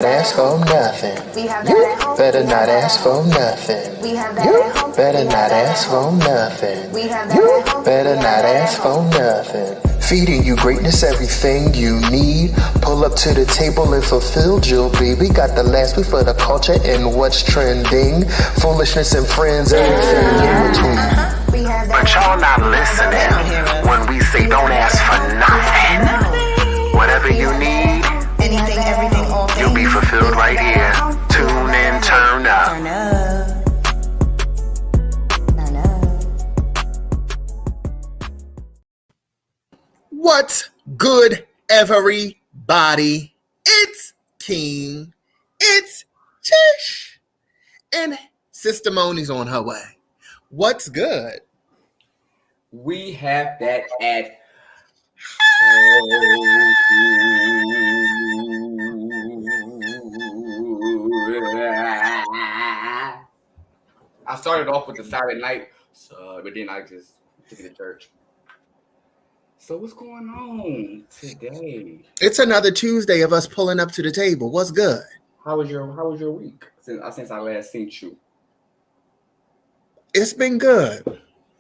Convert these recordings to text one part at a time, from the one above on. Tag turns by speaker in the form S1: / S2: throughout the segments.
S1: Ask for nothing. You better not ask for nothing. You better not ask for nothing. You better not ask for nothing. Feeding you greatness, everything you need. Pull up to the table and fulfill your be. We got the last week for the culture and what's trending. Foolishness and friends, everything in between. But y'all not listening when we say don't ask for nothing. Whatever you need,
S2: anything, everything, all
S1: you'll be fulfilled right here. Tune in, turn up.
S2: Turn up. Turn up.
S3: What's good, everybody? It's King. It's Tish. And Sister Moni's on her way. What's good?
S4: We have that at I started off with the Silent Night, but then I just took it to church. So what's going on today?
S3: It's another Tuesday of us pulling up to the table. What's good?
S4: How was your week since I last seen you?
S3: It's been good.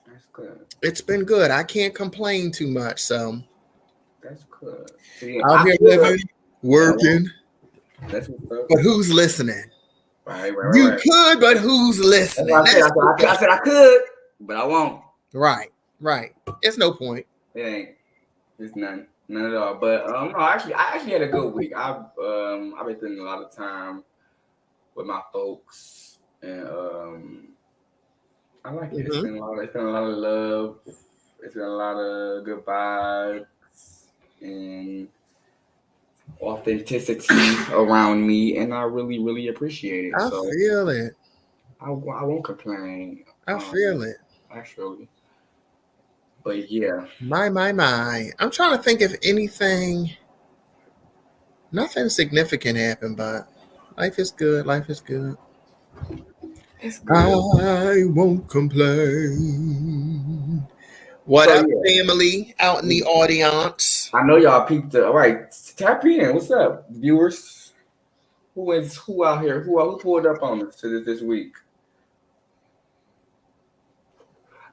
S4: That's good.
S3: It's been good. I can't complain too much, so
S4: That's good. So, yeah,
S3: out here living, working.
S4: That's what's up.
S3: But who's listening?
S4: Right.
S3: You could, but who's listening?
S4: I said I could, but I won't.
S3: Right. It's no point.
S4: It ain't. It's none at all. But no, I actually had a good week. I've been spending a lot of time with my folks, and I like it. It's been a lot of love. It's been a lot of good vibes and authenticity around me, and I really, really appreciate it.
S3: I feel it.
S4: I won't complain.
S3: I feel it.
S4: Actually. But yeah.
S3: My. I'm trying to think if nothing significant happened, but life is good.
S4: It's good.
S3: I won't complain. What up, family out in the audience?
S4: I know y'all peeped. All right, tap in. What's up, viewers? Who out here? Who pulled up on us this week?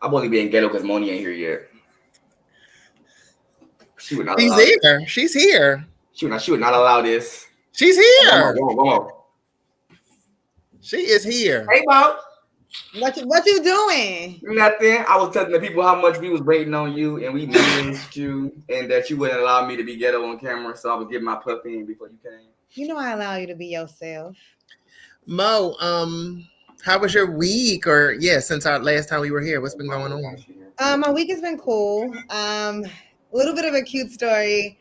S4: I'm only being ghetto because Moni ain't here yet. She would not.
S3: She's here.
S4: She would not allow this.
S3: She's here.
S4: Come on.
S3: She is here.
S4: Hey, Bo.
S5: What you doing?
S4: Nothing. I was telling the people how much we was waiting on you, and we missed you, and that you wouldn't allow me to be ghetto on camera, so I was getting my puff in before you came.
S5: You know I allow you to be yourself.
S3: Mo, how was your week? Or since our last time we were here, what's been going on?
S5: My week has been cool. A little bit of a cute story.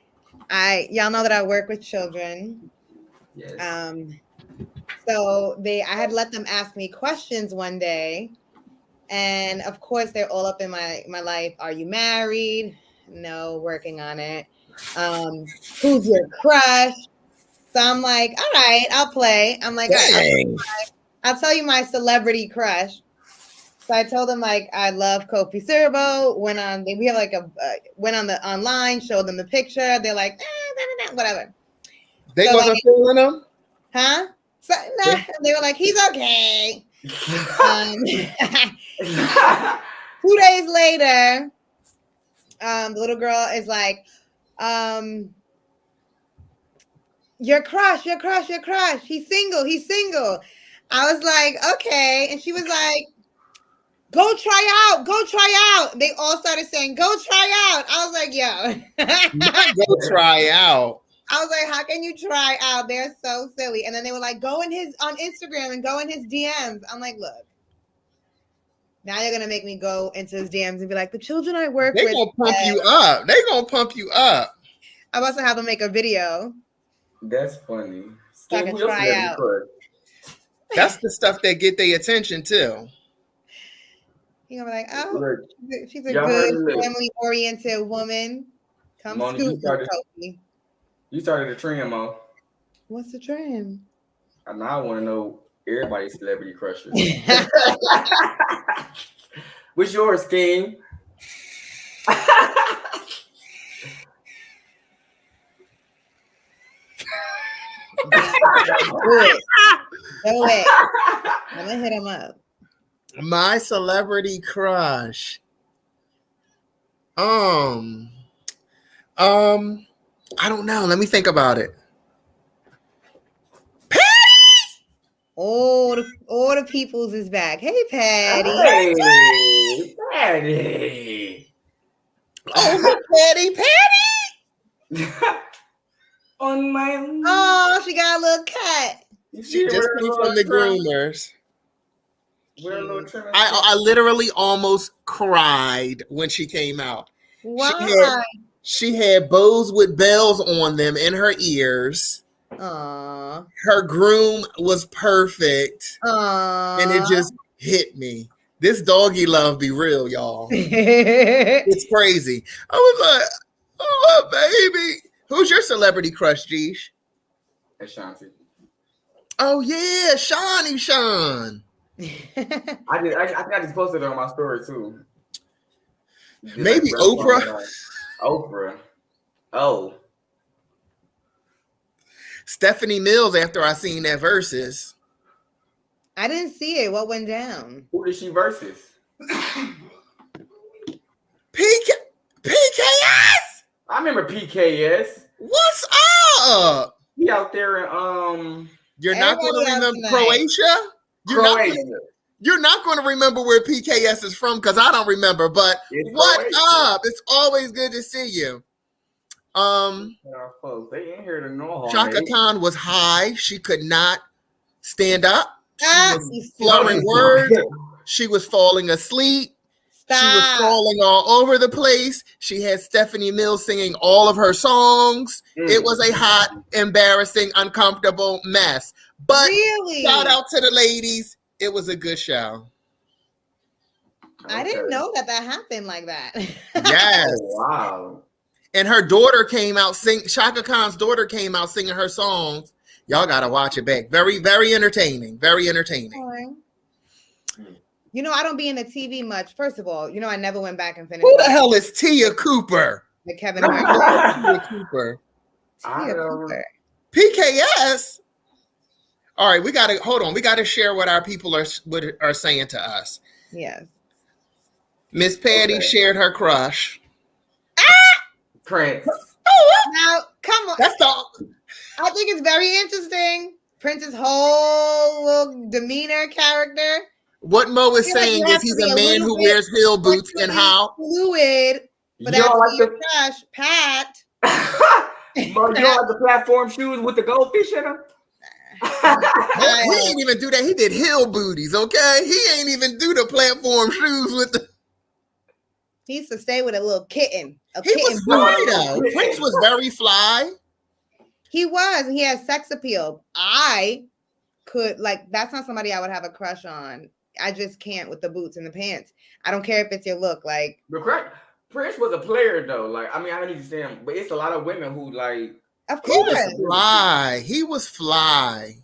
S5: Y'all know that I work with children.
S4: Yes.
S5: So I had let them ask me questions one day, and of course they're all up in my life. Are you married? No, working on it. Who's your crush? So I'm like, all right, I'll play. I'm like, I'll tell you my celebrity crush. So I told them like I love Kofi Siriboe. Went on the online, showed them the picture. They're like, whatever.
S3: They wasn't feeling him?
S5: Huh? So, nah, they were like, he's okay. 2 days later, the little girl is like, your crush. He's single. I was like, okay. And she was like, go try out. They all started saying, go try out. I was like, yo.
S3: Go try out.
S5: I was like, how can you try out? They're so silly. And then they were like, go on Instagram and go in his DMs. I'm like, look, now you're going to make me go into his DMs and be like, the children I work with.
S3: They're going to pump you up.
S5: I'm about to have them make a video.
S4: That's funny.
S5: So I can try out.
S3: That's the stuff that get their attention too.
S5: You're going to be like, oh, she's a good family-oriented woman. Come scoop with Kofi.
S4: You started a trend, Mo.
S5: What's the trend?
S4: Now I want to know everybody's celebrity crushes. What's yours, King?
S5: Do it. I'm gonna hit him up.
S3: My celebrity crush. I don't know. Let me think about it.
S5: All the peoples is back. Hey, Patty.
S4: Hey, Patty.
S3: Oh, Patty.
S4: On my.
S5: Oh, she got a little cat.
S3: She just came from the groomers.
S4: I
S3: I literally almost cried when she came out.
S5: Why?
S3: She had bows with bells on them in her ears.
S5: Aww.
S3: Her groom was perfect.
S5: Aww.
S3: And it just hit me. This doggy love be real, y'all.
S5: It's
S3: It's crazy. I was like, oh, baby. Who's your celebrity crush, Jeesh?
S4: Ashanti.
S3: Oh, yeah, Sean.
S4: I think I just posted it on my story too.
S3: Maybe Oprah.
S4: Oprah. Oh.
S3: Stephanie Mills after I seen that versus.
S5: I didn't see it. What went down?
S4: Who did she versus?
S3: PKS.
S4: I remember PKS.
S3: What's up?
S4: He out there in
S3: You're not going to remember Croatia? You're not going to remember where PKS is from because I don't remember. But what's up? It's always good to see you.
S4: They in here to know.
S3: Chaka Khan was high. She could not stand up. She was slurring words. She was falling asleep.
S5: Stop.
S3: She was falling all over the place. She had Stephanie Mills singing all of her songs. It was a hot, embarrassing, uncomfortable mess. But shout out to the ladies. It was a good show.
S5: I didn't know that happened like that.
S3: Yes.
S4: Oh, wow.
S3: And her daughter came out Shaka Khan's daughter came out singing her songs. Y'all gotta watch it back. Very, very entertaining. Very entertaining.
S5: You know, I don't be in the TV much. First of all, you know, I never went back and finished.
S3: Who the hell is Tia Cooper?
S5: The Kevin Hart.
S3: Tia Cooper.
S5: Tia Cooper.
S3: PKS. All right, we gotta share what our people are saying to us.
S5: Yes.
S3: Miss Patty shared her crush.
S4: Prince.
S5: Now, come on.
S3: That's all.
S5: I think it's very interesting. Prince's whole little demeanor, character.
S3: What Mo is saying is he's a man who wears heel boots and how
S5: fluid. But that's like your crush, Pat.
S4: Mo, you don't like the platform shoes with the goldfish in them?
S3: He ain't even do that. He did heel booties, okay? He ain't even do the platform shoes with the.
S5: He used to stay with a little kitten.
S3: He was fly though. Prince was very fly.
S5: He was. He had sex appeal. I could that's not somebody I would have a crush on. I just can't with the boots and the pants. I don't care if it's your look.
S4: Prince was a player though. Like, I mean, I need to say him, but it's a lot of women who like.
S5: Of course,
S3: he was fly. He was fly.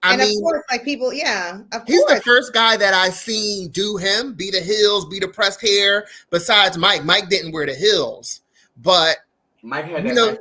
S5: Of course, people, yeah. Of
S3: he's
S5: course.
S3: the first guy that I seen do him, be the heels, be the pressed hair. Besides Mike, Mike didn't wear the heels, but
S4: Mike had that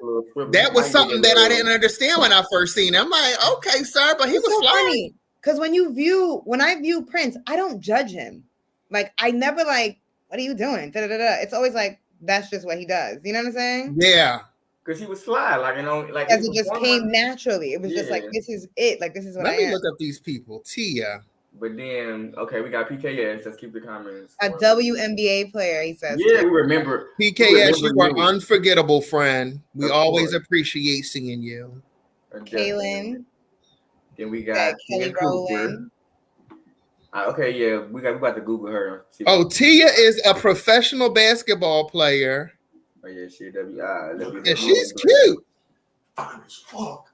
S3: that was something that I didn't understand when I first seen him. I'm like, okay, sir, but he was so funny.
S5: Because when I view Prince, I don't judge him. Like, I never what are you doing? Da-da-da-da. It's always that's just what he does. You know what I'm saying?
S3: Yeah.
S4: Because he was fly,
S5: because it just came naturally. It was just this is it. This is what I am.
S3: Let me look up these people. Tia.
S4: But then, okay, we got PKS. Let's keep the comments.
S5: A WNBA player, he says.
S4: Yeah, we remember.
S3: PKS, you are unforgettable, friend. We always appreciate seeing you.
S5: Kaylin.
S4: Then we got
S5: Kelly Rowland.
S4: Okay, yeah, we got to Google her.
S3: Tia is a professional basketball player.
S4: Oh yeah,
S3: and she's cute.
S1: Fine as fuck.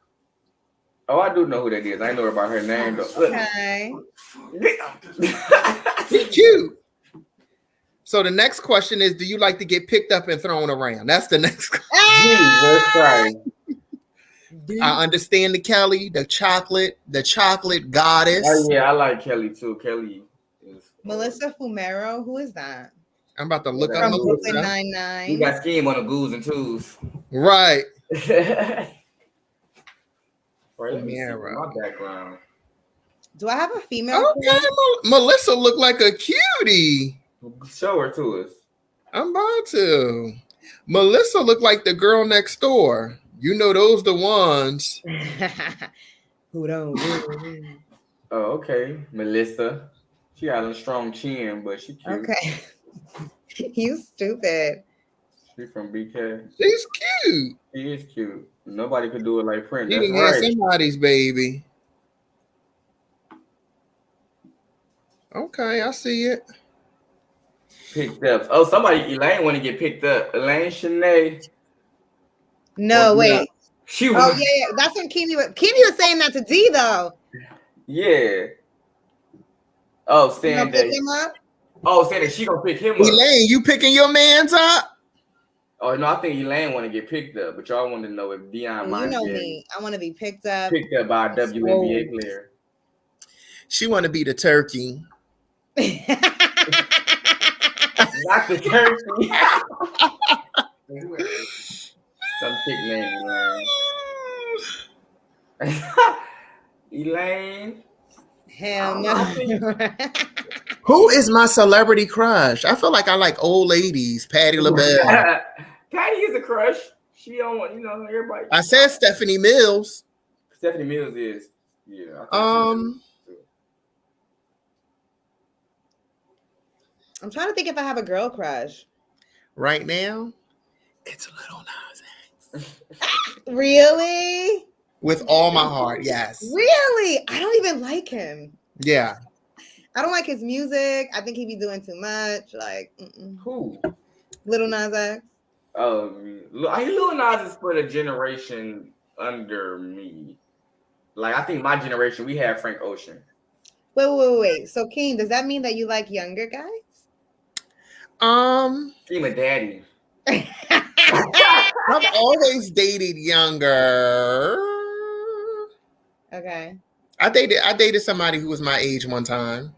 S4: Oh, I do know who that is. I know about her name though.
S5: Okay.
S3: She's cute. So the next question is, do you like to get picked up and thrown around? That's the next question.
S4: Jesus Christ.
S3: I understand the Kelly, the chocolate goddess.
S4: Oh yeah, I like Kelly too. Kelly is
S5: Melissa Fumero. Who is that?
S3: I'm about to look up
S5: from
S3: Melissa.
S5: Brooklyn Nine-Nine.
S4: You got scheme on the goos and twos.
S3: Right.
S4: Right, let me see my background.
S5: Do I have a female?
S3: Okay, Melissa look like a cutie.
S4: Show her to us.
S3: I'm about to. Melissa look like the girl next door. You know those the ones.
S5: Who don't?
S4: Oh, okay, Melissa. She got a strong chin, but she cute.
S5: Okay. You stupid.
S4: She from BK.
S3: She's cute.
S4: She is cute. Nobody could do it like Prince.
S3: She
S4: That's
S3: didn't
S4: right.
S3: have somebody's baby. Okay, I see it.
S4: Picked up. Oh, somebody, Elaine want to get picked up. Elaine Shanae.
S5: No, wait.
S4: She was.
S5: Oh, yeah. That's when Kimi was saying that to D, though.
S4: Yeah. Oh, saying that.
S5: Pick him up?
S4: Oh, saying that she gonna pick him up.
S3: Elaine, you picking your man's up?
S4: Oh, no, I think Elaine want to get picked up, but y'all want to know if Dion
S5: You know me. I want to be picked up.
S4: Picked up by a WNBA player.
S3: She want to be the turkey.
S4: Not the turkey. Some pick name, Elaine.
S5: Hell no.
S3: Who is my celebrity crush? I feel like I like old ladies. Patti LaBelle.
S4: Patti is a crush. She don't want, everybody.
S3: I said Stephanie Mills.
S4: Stephanie Mills is, yeah.
S5: I'm trying to think if I have a girl crush.
S3: Right now, it's Lil Nas X.
S5: Really?
S3: With all my heart, yes.
S5: Really? I don't even like him.
S3: Yeah.
S5: I don't like his music. I think he be doing too much. Like,
S4: Who?
S5: Lil Nas X.
S4: Oh, Lil Nas is for the generation under me. Like, I think my generation, we have Frank Ocean.
S5: Wait. So, Keen, does that mean that you like younger guys?
S4: Team a daddy.
S3: I've always dated younger.
S5: Okay.
S3: I dated somebody who was my age one time.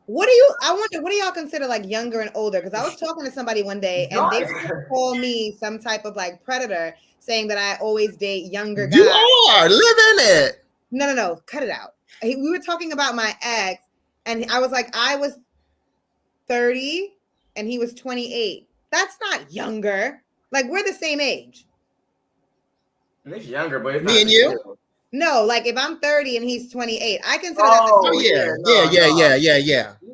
S5: I wonder, what do y'all consider like younger and older? Because I was talking to somebody one day and they called me some type of like predator, saying that I always date younger guys.
S3: You are living it.
S5: No, cut it out. We were talking about my ex, and I was like, I was 30 and he was 28. That's not younger. Like, we're the same age.
S4: It's younger, but it's
S3: me and you.
S5: No, like if I'm 30 and he's 28, I consider that the same year.
S3: Yeah.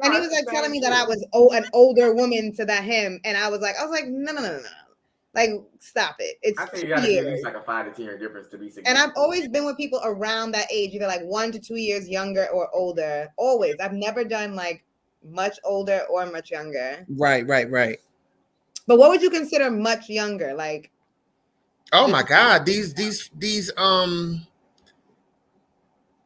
S5: And he was like telling me that I was an older woman to him, and I was like, no. Like, stop it.
S4: I think you gotta be at least like a 5 to 10 year difference to be significant.
S5: And I've always been with people around that age, either like 1 to 2 years younger or older. Always. I've never done like much older or much younger.
S3: Right.
S5: But what would you consider much younger? Like,
S3: oh my God, these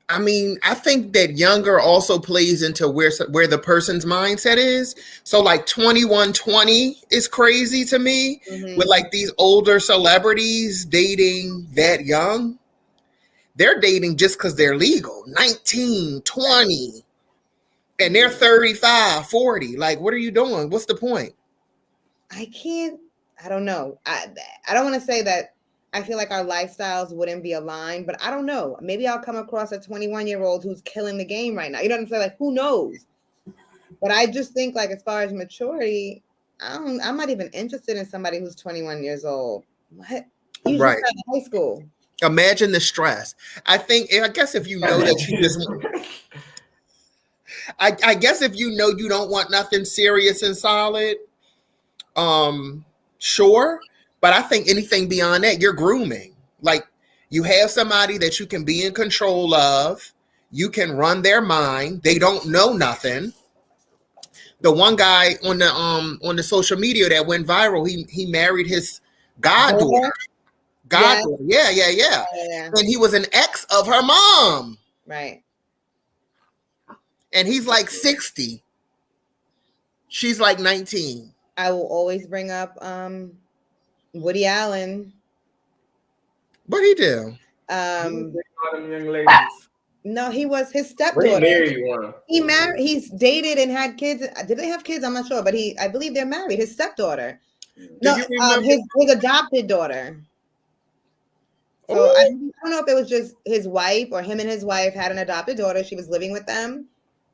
S3: I mean, I think that younger also plays into where the person's mindset is. So like 21-20 is crazy to me, with like these older celebrities dating that young. They're dating just because they're legal, 19, 20, and they're 35, 40. Like, what are you doing? What's the point?
S5: I don't know. I don't want to say that I feel like our lifestyles wouldn't be aligned, but I don't know. Maybe I'll come across a 21-year-old who's killing the game right now. You know what I'm saying? Like, who knows? But I just think, like, as far as maturity, I'm not even interested in somebody who's 21 years old. What? You just started high school.
S3: Imagine the stress. I guess if you know that you just, I guess if you know you don't want nothing serious and solid, sure. But I think anything beyond that, you're grooming. Like, you have somebody that you can be in control of. You can run their mind. They don't know nothing. The one guy on the social media that went viral, he married his goddaughter. Goddaughter. Yeah. And he was an ex of her mom.
S5: Right.
S3: And he's like 60. She's like 19.
S5: I will always bring up Woody Allen.
S3: What'd he do?
S5: No, he was his stepdaughter. He's dated and had kids. Did they have kids? I'm not sure, but I believe they're married. His stepdaughter. No, his adopted daughter. So I don't know if it was just his wife or him and his wife had an adopted daughter. She was living with them,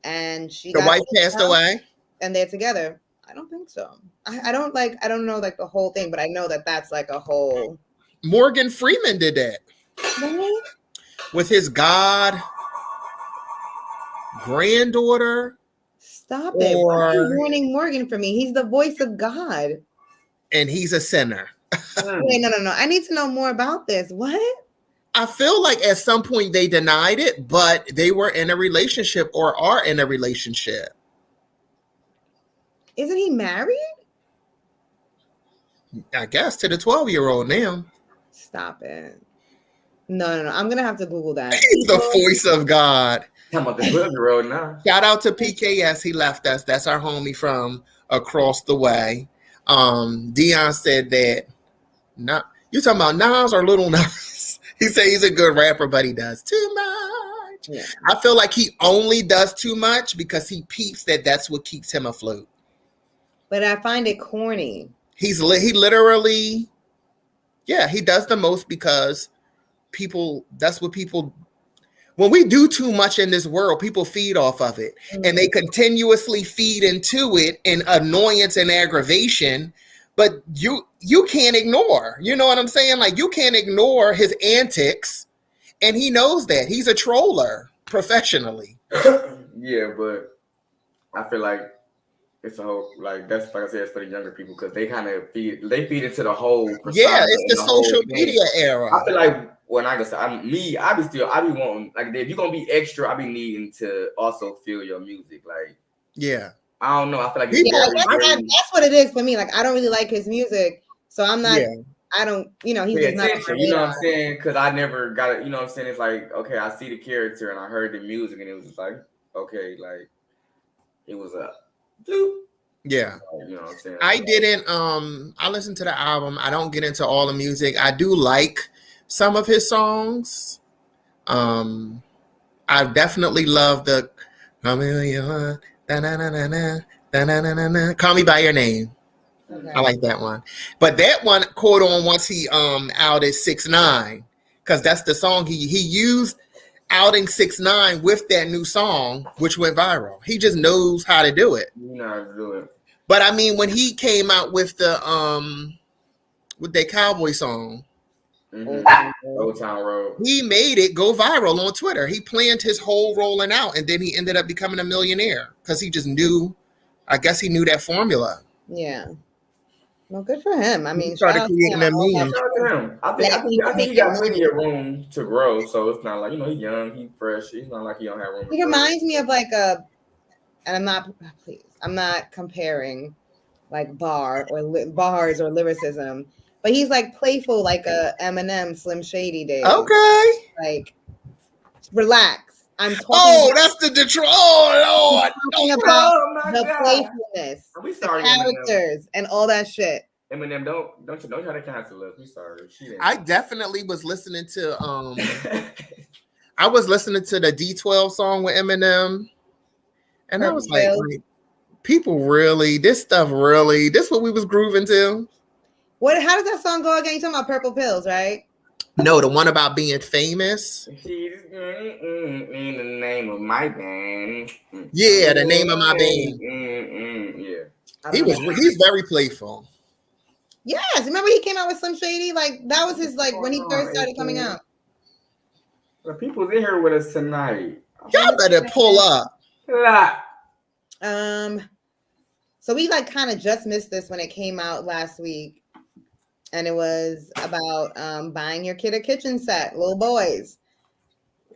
S5: and the
S3: wife passed away,
S5: and they're together. I don't think so. I don't know like the whole thing, but I know that that's like a whole.
S3: Morgan Freeman did that.
S5: Really?
S3: With his granddaughter.
S5: Stop it. Why are you ruining Morgan for me? He's the voice of God.
S3: And he's a sinner.
S5: Wait, no. I need to know more about this. What?
S3: I feel like at some point they denied it, but they were in a relationship or are in a relationship.
S5: Isn't he married?
S3: I guess to the 12-year-old now.
S5: Stop it. No. I'm going to have to Google that.
S3: He's the voice of God.
S4: Talking about the 12-year-old now.
S3: Shout out to PKS. He left us. That's our homie from across the way. Dion said that. You talking about Nas or Little Nas? He said he's a good rapper, but he does too much. Yeah. I feel like he only does too much because he peeps that's what keeps him afloat.
S5: But I find it corny.
S3: He literally, he does the most because that's what people, when we do too much in this world, people feed off of it. Mm-hmm. And they continuously feed into it in annoyance and aggravation, but you can't ignore, you know what I'm saying? Like you can't ignore his antics, and he knows that. He's a troller professionally.
S4: Yeah, but I feel like it's a whole, like that's like I said, it's for the younger people because they kind of feed into the whole.
S3: Yeah, it's the social media era.
S4: I feel like when I be wanting, like if you're gonna be extra, I be needing to also feel your music. Like,
S3: yeah,
S4: I don't know. I feel like
S5: that's what it is for me. Like I don't really like his music, so I'm not. Yeah. I don't, he's just not.
S4: You know what I'm saying? Because I never got it. You know what I'm saying? It's like, okay, I see the character and I heard the music and it was just like, okay, like it was a.
S3: Yeah,
S4: you know what I'm saying?
S3: I didn't. I listened to the album. I don't get into all the music. I do like some of his songs. I definitely love the Call Me by Your Name. Okay. I like that one. But that one caught on once he outed 6ix9ine, because that's the song he used. Outing 6ix9ine with that new song, which went viral. He just knows how to do it.
S4: You know how to do it.
S3: But I mean, when he came out with the with that cowboy song,
S4: Old Town Road,
S3: he made it go viral on Twitter. He planned his whole rolling out, and then he ended up becoming a millionaire because he just knew. I guess he knew that formula.
S5: Yeah. Well, good for him. I mean,
S3: started creating that meme.
S4: Shout out to him. I think he got plenty of room to grow. So it's not like, he's young, he's fresh. It's not like he don't have room.
S5: He reminds me of like and I'm not comparing like bars or lyricism, but he's like playful, like a Eminem, Slim Shady days.
S3: Okay.
S5: Like, relax. I'm talking.
S3: Oh, that's the Detroit. Oh,
S5: I'm talking about the playfulness,
S4: we sorry,
S5: the characters, and all that shit.
S4: Eminem, don't try to cancel us. We sorry.
S3: I definitely was listening to I was listening to the D12 song with Eminem, and I was like, people really, this what we was grooving to.
S5: How does that song go again? You talking about Purple Pills, right?
S3: No, the one about being famous.
S4: She's in the name of my band.
S3: Yeah, the name of my band.
S4: Yeah.
S3: He's very playful.
S5: Yes, remember he came out with Slim Shady? Like that was his when he first started coming out.
S4: The people's in here with us tonight.
S3: Y'all better pull up.
S5: So we kind of just missed this when it came out last week. And it was about buying your kid a kitchen set, little boys.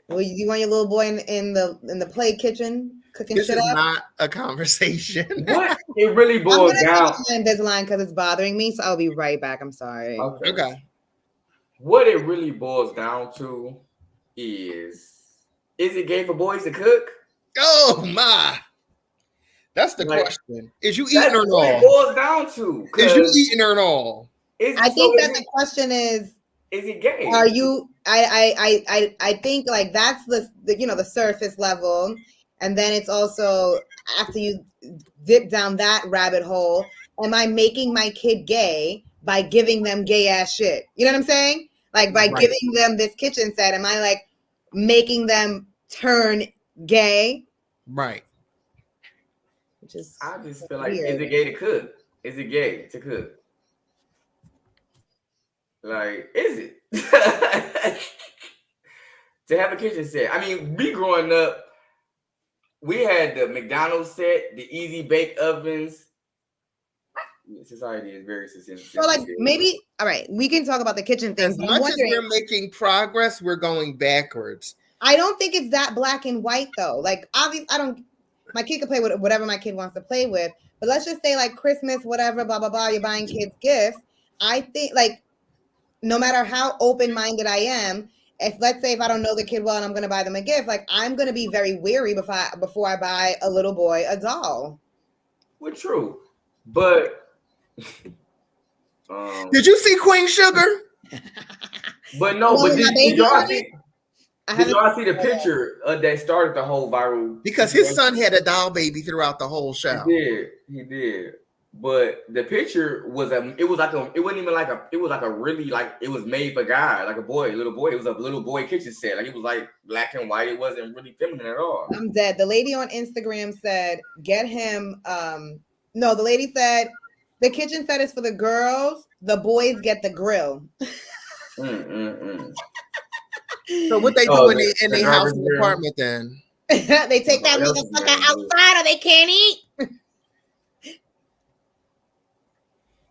S5: Well, you want your little boy in the play kitchen cooking shit up?
S3: This is not a conversation.
S4: What? It really boils down.
S5: I'm this line because it's bothering me, so I'll be right back. I'm sorry.
S3: Okay.
S4: What it really boils down to is it gay for boys to cook?
S3: Oh my! That's the question. Is you eating or not?
S4: What it boils down to.
S3: Is you eating or not?
S5: I think that the question is
S4: it gay?
S5: Are you? I think that's the surface level, and then it's also after you dip down that rabbit hole. Am I making my kid gay by giving them gay ass shit? You know what I'm saying? Like by giving them this kitchen set, am I like making them turn gay?
S3: Right.
S5: Which is
S4: I just feel like,
S5: weird.
S4: is it gay to cook? Is it gay to cook? Like, is it? To have a kitchen set. I mean, me growing up, we had the McDonald's set, the easy bake ovens. Society is very sensitive.
S5: So like maybe, all right, we can talk about the kitchen thing.
S3: As much as we're making progress, we're going backwards.
S5: I don't think it's that black and white though. Like obviously, my kid can play with whatever my kid wants to play with. But let's just say like Christmas, whatever, blah, blah, blah, you're buying kids gifts. I think like no matter how open-minded I am, let's say if I don't know the kid well and I'm going to buy them a gift, like I'm going to be very wary before I buy a little boy a doll.
S4: Well, true. But
S3: did you see Queen Sugar?
S4: But no, but did y'all see the picture that started the whole viral?
S3: Because his son had a doll baby throughout the whole show.
S4: He did. But the picture was it wasn't even like it was like a really like it was made for guys, like a little boy. It was a little boy kitchen set. Like it was like black and white. It wasn't really feminine at all.
S5: I'm dead. The lady on Instagram said, get him no, the lady said the kitchen set is for the girls, the boys get the grill.
S3: So what they do in their house and apartment then?
S5: They take that motherfucker outside or they can't eat.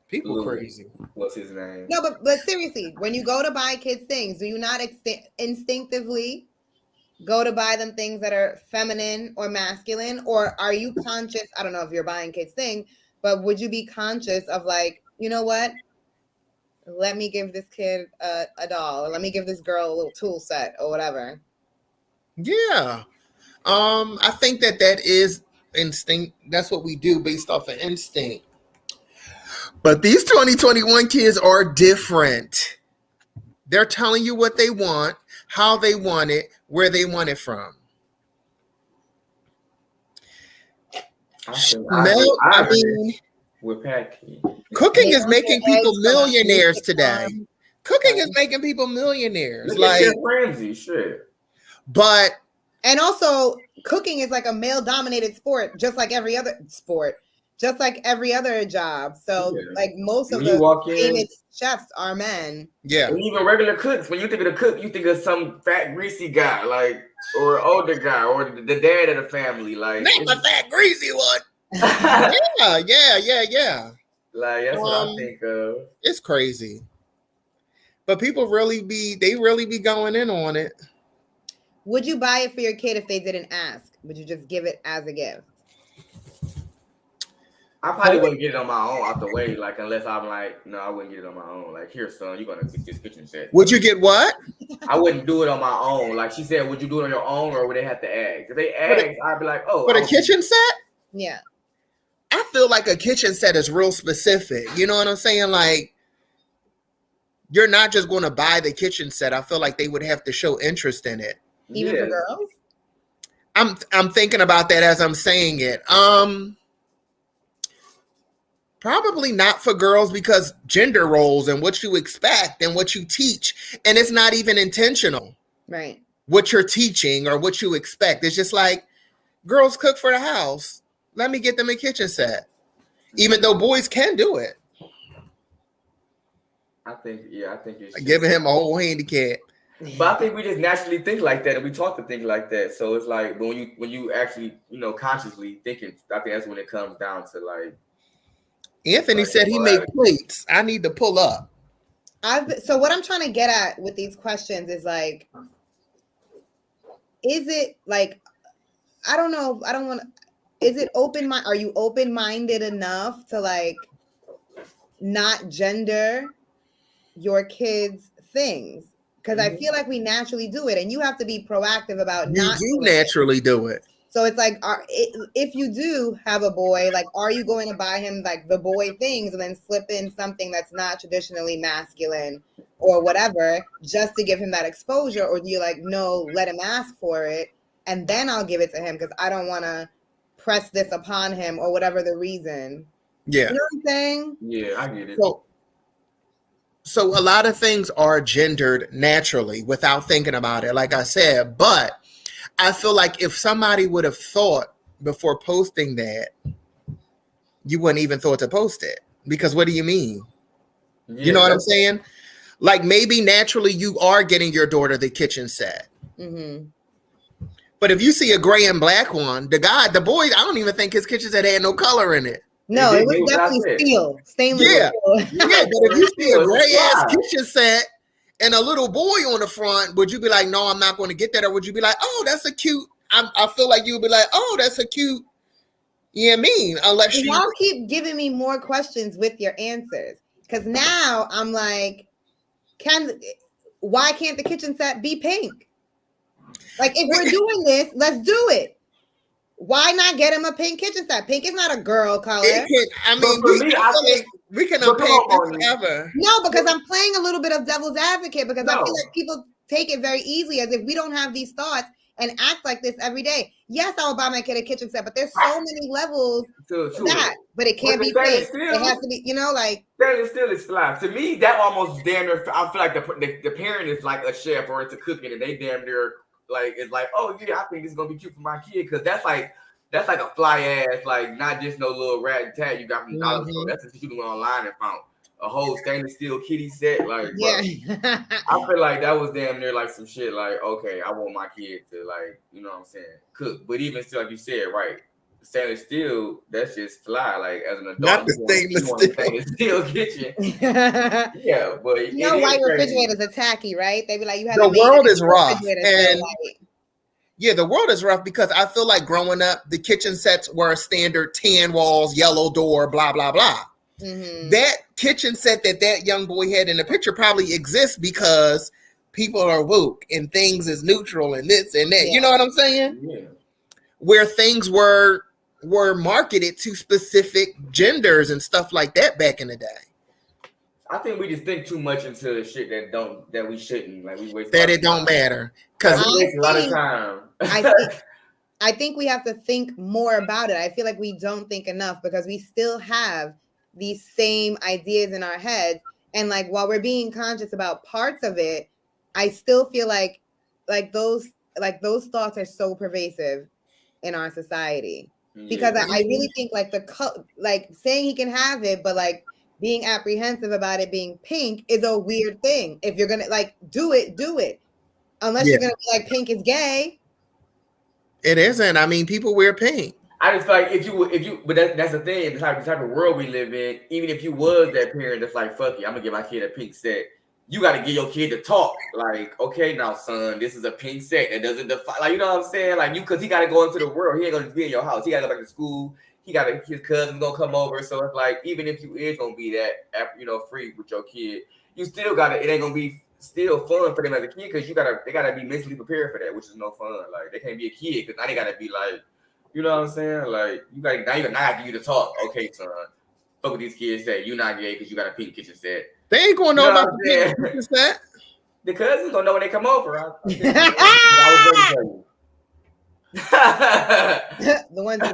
S3: People crazy.
S4: What's his name?
S5: No, but seriously, when you go to buy kids things, do you not instinctively go to buy them things that are feminine or masculine? Or are you conscious? I don't know if you're buying kids things, but would you be conscious of like, you know what? Let me give this kid a doll, or let me give this girl a little tool set or whatever.
S3: Yeah. I think that is instinct. That's what we do based off of instinct. But these 2021 kids are different. They're telling you what they want, how they want it, where they want it from.
S4: I mean, with Packy.
S3: Cooking is making people millionaires today. Cooking is making people millionaires.
S4: Look
S3: like
S4: at Ramsey, shit.
S3: But
S5: and also cooking is like a male-dominated sport, just like every other sport, just like every other job. So like most of the famous chefs are men.
S3: Yeah.
S4: And even regular cooks, when you think of the cook, you think of some fat, greasy guy, like, or an older guy, or the dad of the family. Like,
S3: name a fat, greasy one. yeah.
S4: Like that's what I think of.
S3: It's crazy. But people really be going in on it.
S5: Would you buy it for your kid if they didn't ask? Would you just give it as a gift?
S4: I probably wouldn't get it on my own out the way, like unless I'm like, no, I wouldn't get it on my own. Like, here, son, you're gonna get this kitchen set.
S3: Would you get what?
S4: I wouldn't do it on my own. Like she said, would you do it on your own or would they have to ask? If they ask, I'd be like, oh.
S3: But a kitchen set?
S5: Yeah.
S3: I feel like a kitchen set is real specific. You know what I'm saying? Like, you're not just going to buy the kitchen set. I feel like they would have to show interest in it.
S5: Even for girls?
S3: I'm thinking about that as I'm saying it. Probably not for girls because gender roles and what you expect and what you teach. And it's not even intentional.
S5: Right.
S3: What you're teaching or what you expect. It's just like, girls cook for the house. Let me get them a kitchen set. Even though boys can do it.
S4: I think it's
S3: giving him a whole handicap.
S4: But I think we just naturally think like that, and we talk to think like that. So it's like when you actually consciously thinking, I think that's when it comes down to like.
S3: Anthony said he made plates. I need to pull up.
S5: So what I'm trying to get at with these questions is like, is it like, I don't know. I don't want to. Is it open mind? Are you open-minded enough to like not gender your kids' things? Because I feel like we naturally do it, and you have to be proactive about not.
S3: You do naturally do it.
S5: So it's like, if you do have a boy, like, are you going to buy him like the boy things and then slip in something that's not traditionally masculine or whatever, just to give him that exposure? Or do you like, no, let him ask for it, and then I'll give it to him because I don't want to press this upon him or whatever the reason.
S3: Yeah.
S5: You know what I'm saying?
S4: Yeah, I get it.
S3: So So a lot of things are gendered naturally without thinking about it, like I said. But I feel like if somebody would have thought before posting that, you wouldn't even thought to post it. Because what do you mean?
S4: Yeah,
S3: you know what I'm saying? Like maybe naturally you are getting your daughter the kitchen set.
S5: Mm-hmm.
S3: But if you see a gray and black one, the boy, I don't even think his kitchen set had no color in it.
S5: No, it was definitely steel, stainless steel.
S3: Yeah, but if you see a gray ass kitchen set and a little boy on the front, would you be like, no, I'm not going to get that? Or would you be like, oh, that's a cute, I feel like you would be like, oh, that's a cute, unless you.
S5: Y'all keep giving me more questions with your answers. Because now I'm like, why can't the kitchen set be pink? Like, if we're doing this, let's do it. Why not get him a pink kitchen set? Pink is not a girl color.
S3: We can unpack this forever.
S5: No, because I'm playing a little bit of devil's advocate because I feel like people take it very easily as if we don't have these thoughts and act like this every day. Yes, I will buy my kid a kitchen set, but there's so many levels to that. But it can't be pink. It has to be, like.
S4: Stainless steel is flat. To me, that almost damn near. I feel like the parent is like a chef or it's a cooking, and they damn near. Like it's like, oh yeah, I think this is gonna be cute for my kid because that's like a fly ass, like not just no little rat tag you got from the dollar store. That's what you went online and found a whole stainless steel kitty set. Like, yeah, I feel like that was damn near like some shit. Like, okay, I want my kid to like, you know what I'm saying, cook. But even still, like you said, right, stainless steel, that's just fly. Like as an adult,
S3: not the stainless
S4: steel kitchen. Yeah, but
S5: white refrigerators are tacky, right? They be like, you have
S3: the world is rough, and yeah, the world is rough because I feel like growing up, the kitchen sets were a standard tan walls, yellow door, blah blah blah. Mm-hmm. That kitchen set that young boy had in the picture probably exists because people are woke and things is neutral and this and that. Yeah. You know what I'm saying?
S4: Yeah.
S3: Where things were marketed to specific genders and stuff like that back in the day.
S4: I think we just think too much into shit that we shouldn't. Like we waste
S3: that it don't matter because
S4: we waste a lot of time.
S5: I think we have to think more about it. I feel like we don't think enough because we still have these same ideas in our heads, and like while we're being conscious about parts of it, I still feel like those thoughts are so pervasive in our society. Because I really think like saying he can have it, but like being apprehensive about it being pink is a weird thing. If you're gonna like do it. Unless you're gonna be like pink is gay.
S3: It isn't. I mean, people wear pink.
S4: I just feel like if you, but that's the thing. The type of world we live in. Even if you was that parent that's like, fuck you, I'm gonna give my kid a pink set. You got to get your kid to talk. Like, okay, now, son, this is a pink set that doesn't define. Like, you know what I'm saying? Like, because he got to go into the world. He ain't gonna be in your house. He got to go back to school. His cousin's gonna come over. So it's like, even if you is gonna be that, free with your kid, you still gotta. It ain't gonna be still fun for them as a kid because they gotta be mentally prepared for that, which is no fun. Like, they can't be a kid because now they gotta be like, you know what I'm saying? Like, you gotta not get you to talk. Okay, son, fuck what these kids say. You not gay because you got a pink kitchen set.
S3: They ain't gonna know about the pink kitchen set.
S4: The cousins gonna know when they come over. I was ready to tell you.
S5: The ones who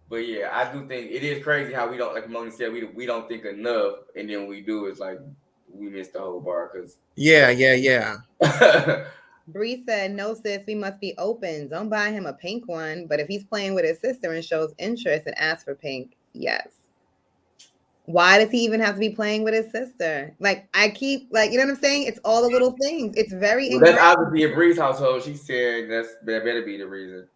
S4: But yeah, I do think it is crazy how we don't, like Moni said, we don't think enough, and then we do. It's like we missed the whole bar because
S3: yeah.
S5: Bree said, "No, sis, we must be open. Don't buy him a pink one. But if he's playing with his sister and shows interest and asks for pink, yes." Why does he even have to be playing with his sister? Like, I keep, like, you know what I'm saying? It's all the little things. It's very.
S4: Well, that's obviously a Bree's household. She said that better be the reason.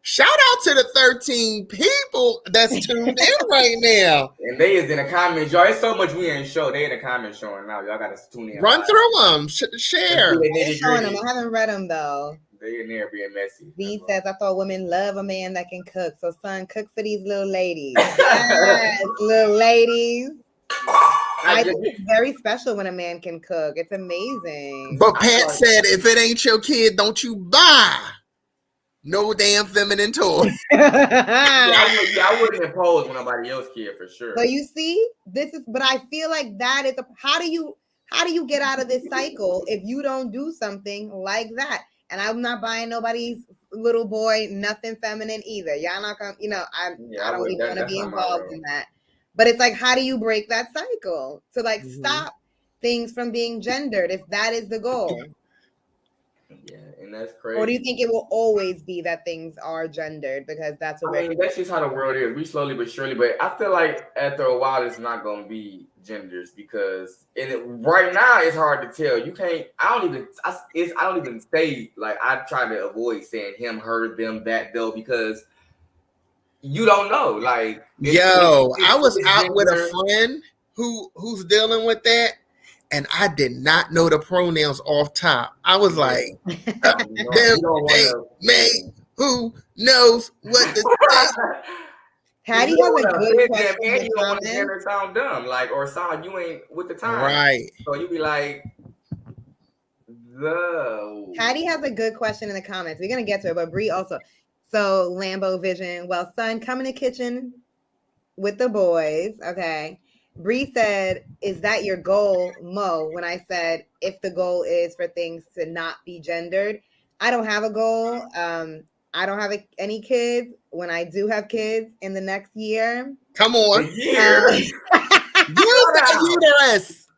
S3: Shout out to the 13 people that's tuned in right now.
S4: And they is in the comments, y'all. It's so much we ain't show. They in the comments showing now. Y'all got to tune in.
S3: Run through them. Share.
S5: They're showing them. I haven't read them though.
S4: They in there being messy.
S5: V says, "I thought women love a man that can cook. So son, cook for these little ladies." Yes, little ladies. I think it's very special when a man can cook. It's amazing.
S3: But Pat said, if it ain't your kid, don't you buy no damn feminine toy.
S4: I wouldn't impose on nobody else's kid for sure.
S5: But you see, but I feel like that is how do you get out of this cycle if you don't do something like that? And I'm not buying nobody's little boy, nothing feminine either. Y'all not gonna, I don't even want to be involved in that. But it's like, how do you break that cycle to like stop things from being gendered if that is the goal?
S4: Yeah, and that's crazy.
S5: Or do you think it will always be that things are gendered because that's what
S4: that's just how the world is. We slowly but surely, but I feel like after a while it's not gonna be genders because right now it's hard to tell. You can't. I don't even say like I try to avoid saying him, her, them, that, though because you don't know. Like
S3: I was out with a friend who's dealing with that. And I did not know the pronouns off top. I was like, them, they, who knows what to say?
S5: Patty has a good question.
S4: And you don't want to hear her sound dumb, like, or sound you ain't with the time.
S3: Right.
S4: So you be like, no.
S5: Patty has a good question in the comments. We're going to get to it, but Bree also. So Lambo Vision, well, son, come in the kitchen with the boys. Okay. Bree said, is that your goal, Mo? When I said, if the goal is for things to not be gendered, I don't have a goal. I don't have any kids. When I do have kids in the next year.
S3: Come on. Use that uterus.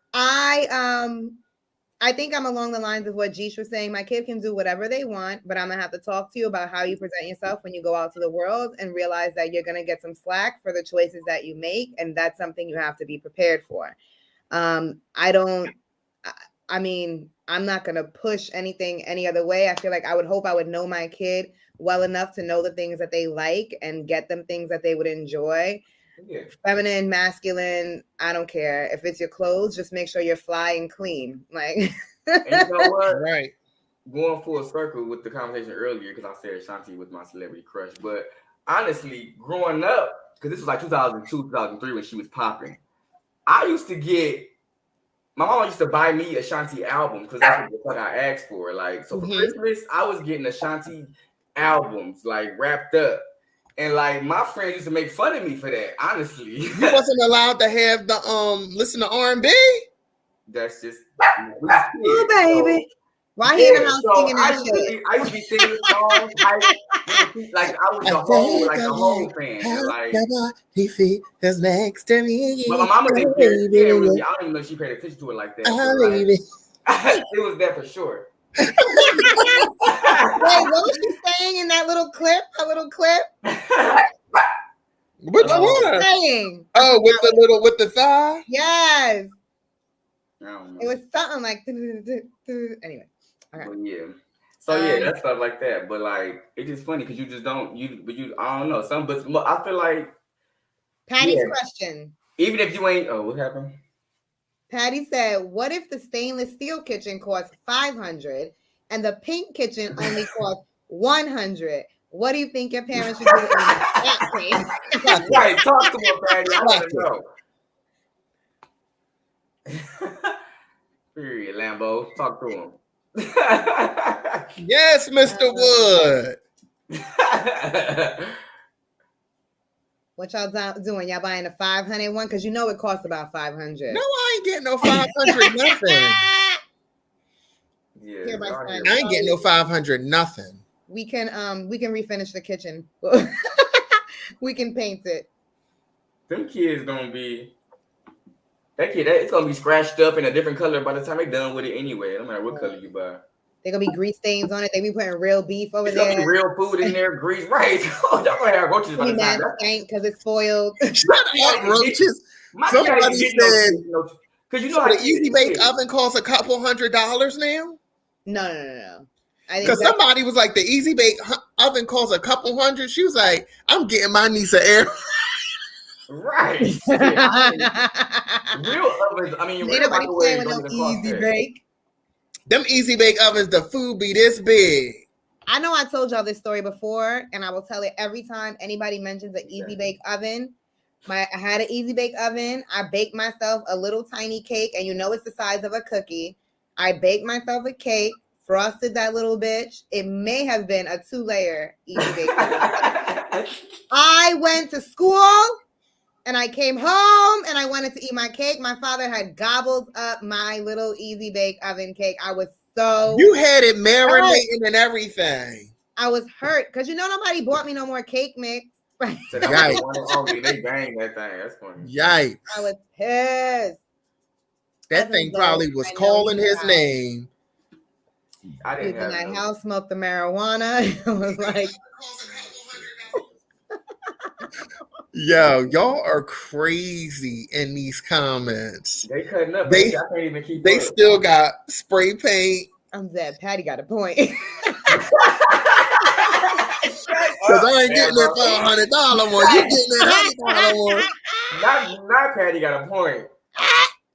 S5: I think I'm along the lines of what Jeesh was saying. My kid can do whatever they want, but I'm going to have to talk to you about how you present yourself when you go out to the world and realize that you're going to get some slack for the choices that you make. And that's something you have to be prepared for. I'm not going to push anything any other way. I feel like I would hope I would know my kid well enough to know the things that they like and get them things that they would enjoy. Yeah. Feminine, masculine, I don't care. If it's your clothes, just make sure you're fly and clean. Like,
S4: and you know what?
S3: Right.
S4: Going full circle with the conversation earlier, because I said Ashanti was my celebrity crush. But honestly, growing up, because this was like 2002, 2003 when she was popping, I used to get, my mom used to buy me Ashanti album because that's what the fuck I asked for. Like, so for Christmas, I was getting Ashanti albums, like wrapped up. And like my friends used to make fun of me for that. Honestly,
S3: you wasn't allowed to have the listen to R&B.
S4: That's just
S5: oh baby. Why he in the house singing that shit?
S4: I used to be singing songs. Like I was the whole fan. Like
S3: he feels next to me.
S4: But my mama didn't care. I don't even know if she paid attention to it like that. It was that for sure.
S5: Wait, what was she saying in that little clip?
S3: Which one?
S5: Saying?
S3: Oh, with the thigh?
S5: Yes.
S4: I don't know.
S5: It was something like anyway. Okay.
S4: Well, yeah. So that's stuff like that. But like it's just funny because you just don't I don't know. But I feel like
S5: Patty's question.
S4: Even if you ain't what happened?
S5: Patty said, what if the stainless steel kitchen costs $500 and the pink kitchen only costs $100? What do you think your parents should do in that case?
S4: Right, talk to me, Patty. I want to know. Period, Lambo. Talk to him.
S3: Yes, Mr. Wood.
S5: What y'all doing? Y'all buying a $500 one? Because you know it costs about $500.
S3: No, I ain't getting no $500 nothing.
S4: Yeah,
S3: I ain't getting no $500 nothing.
S5: We can refinish the kitchen. We can paint it.
S4: Them kids gonna be it's gonna be scratched up in a different color by the time they done with it anyway. No matter what color you buy.
S5: They're gonna be grease stains on it. They be putting real beef over
S4: there.
S5: Be
S4: real food in there, grease, right? Y'all gonna have roaches by the time.
S5: Because it's spoiled.
S3: Shut up, roaches. Somebody said, because the Easy Bake Oven costs a couple $100 now.
S5: No.
S3: Because somebody was like, the Easy Bake Oven costs a couple $100. She was like, I'm getting my niece an air.
S4: Right. Real ovens. I mean,
S5: ain't nobody playing with no Easy Bake.
S3: Them Easy Bake Ovens, the food be this big.
S5: I know I told y'all this story before, and I will tell it every time anybody mentions an Easy Bake Oven. I had an Easy Bake Oven. I baked myself a little tiny cake, and you know it's the size of a cookie. I baked myself a cake, frosted that little bitch. It may have been a 2-layer Easy Bake Oven. I went to school. And I came home and I wanted to eat my cake. My father had gobbled up my little Easy Bake Oven cake. I was so...
S3: You had it marinating and everything.
S5: I was hurt because nobody bought me no more cake mix. Right?
S4: So that was they banged that thing. That's funny.
S3: Yikes!
S5: I was pissed.
S3: That thing probably was calling his name.
S4: I didn't have
S5: my house, smoked the marijuana. It was like,
S3: yo, y'all are crazy in these comments.
S4: They cutting up. I can't even keep.
S3: They still got spray paint.
S5: I'm dead. Patty got a point.
S3: Because I ain't getting that $500 one. You getting that $100 one.
S4: Not Patty got a point.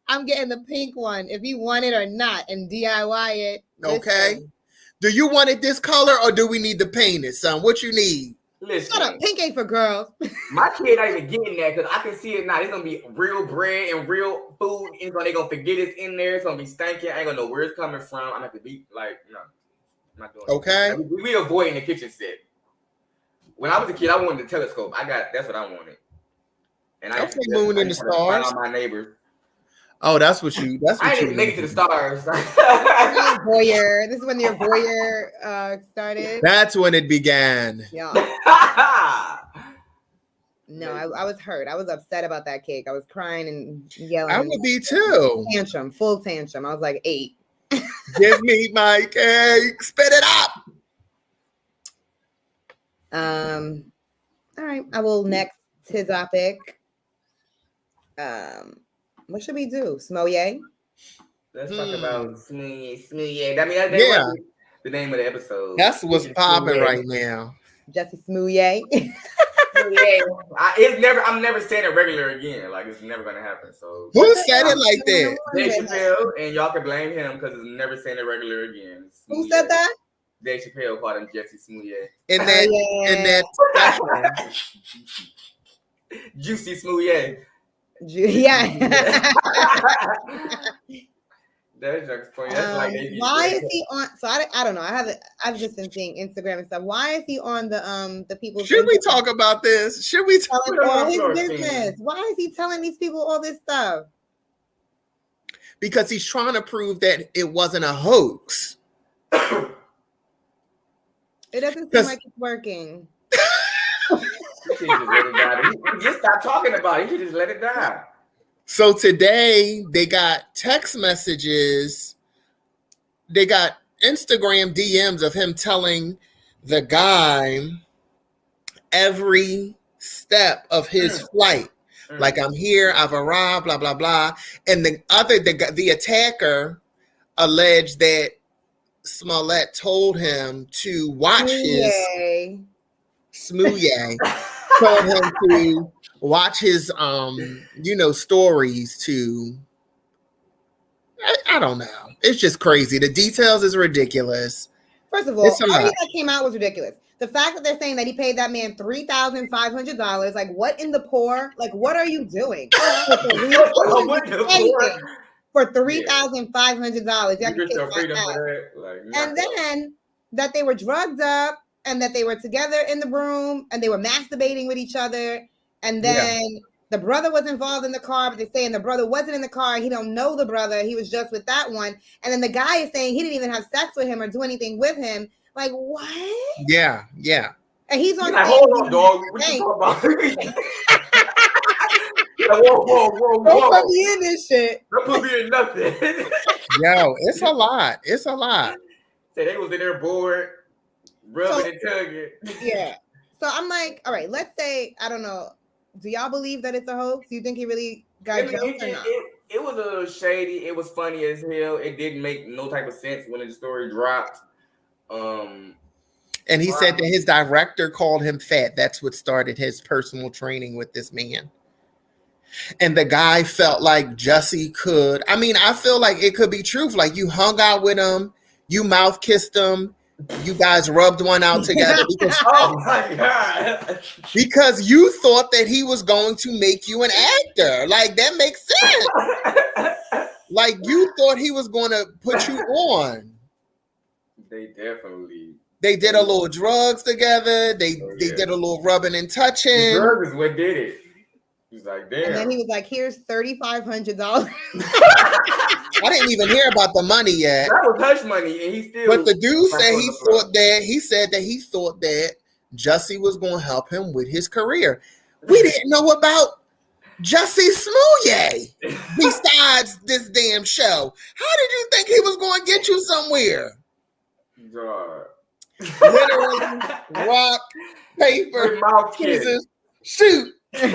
S5: I'm getting the pink one if you want it or not and DIY it.
S3: Okay.
S5: Listen.
S3: Do you want it this color or do we need to paint it, son? What you need?
S4: Listen.
S5: Shut up. Pink ain't for girls.
S4: My kid not even getting that because I can see it now. It's going to be real bread and real food. They're going to forget it's in there. It's going to be stinking. I ain't going to know where it's coming from. I'm going to have to be like, no. I'm not doing it.
S3: Okay.
S4: Like, we avoiding the kitchen set. When I was a kid, I wanted the telescope. That's what I wanted. And I
S3: moon and the stars.
S4: On my neighbors.
S3: Oh, that's what you.
S4: I didn't make it to the stars.
S5: Voyeur. This is when your voyeur started.
S3: That's when it began.
S5: Yeah. No, I was hurt. I was upset about that cake. I was crying and yelling.
S3: I would be too.
S5: Full tantrum. I was like 8.
S3: Give me my cake. Spit it up.
S5: All right. I will next to topic. What should we do? Smooyay?
S4: Let's talk about Smooyay. I mean, that was the name of the episode.
S3: That's what's popping right now.
S5: Jussie Smooyay.
S4: I'm never saying it regular again. Like, it's never gonna happen. So
S3: who said it like that?
S4: Dave Chappelle, and y'all can blame him because it's never saying it regular again.
S5: Who said that?
S4: Dave Chappelle called him Jussie Smooyay.
S3: And that
S4: Jussie Smooyay.
S5: Yeah.
S4: That's funny. That's like
S5: why is he on? So I don't know. I've just been seeing Instagram and stuff. Why is he on the people?
S3: Should we talk about this? Should we talk
S5: about all his business? Why is he telling these people all this stuff?
S3: Because he's trying to prove that it wasn't a hoax.
S5: It doesn't seem like it's working.
S4: Just stop talking about it. You should just let it die.
S3: So today they got text messages. They got Instagram DMs of him telling the guy every step of his flight. Like, I'm here, I've arrived, blah, blah, blah. And the attacker alleged that Smollett told him to watch Smooyay told him to watch his stories to I don't know. It's just crazy. The details is ridiculous.
S5: First of all, everything that came out was ridiculous. The fact that they're saying that he paid that man $3,500, like, what in the poor? Like, what are you doing? For $3,500. And then that they were drugged up and that they were together in the room and they were masturbating with each other. And then the brother was involved in the car, but they're saying the brother wasn't in the car. He don't know the brother. He was just with that one. And then the guy is saying he didn't even have sex with him or do anything with him. Like, what?
S3: Yeah.
S5: And he's on.
S4: Like, hold on, dog. What you talking about? Whoa.
S5: Don't put me in this shit.
S4: Don't put me in nothing.
S3: Yo, it's a lot.
S4: Say they was in there bored, rubbing and tugging.
S5: Yeah. So I'm like, all right, let's say, I don't know. Do y'all believe that it's a hoax? Do you think he really got jumped or not?
S4: It was a little shady. It was funny as hell. It didn't make no type of sense when the story dropped.
S3: And he said that his director called him fat. That's what started his personal training with this man. And the guy felt like Jussie could. I mean, I feel like it could be truth. Like, you hung out with him, you mouth kissed him, you guys rubbed one out together because,
S4: oh my God.
S3: Because you thought that he was going to make you an actor. Like, that makes sense. Like, you thought he was going to put you on. They did a little drugs together. They did a little rubbing and touching.
S4: The drug is what did it. He's like, damn.
S5: And then he was like, here's $3,500.
S3: I didn't even hear about the money yet.
S4: That was hush money, and he still.
S3: But the dude said he thought that Jussie was going to help him with his career. We didn't know about Jussie Smooyay besides this damn show. How did you think he was going to get you somewhere?
S4: God.
S3: Literally, rock, paper, scissors, shoot.
S4: Patty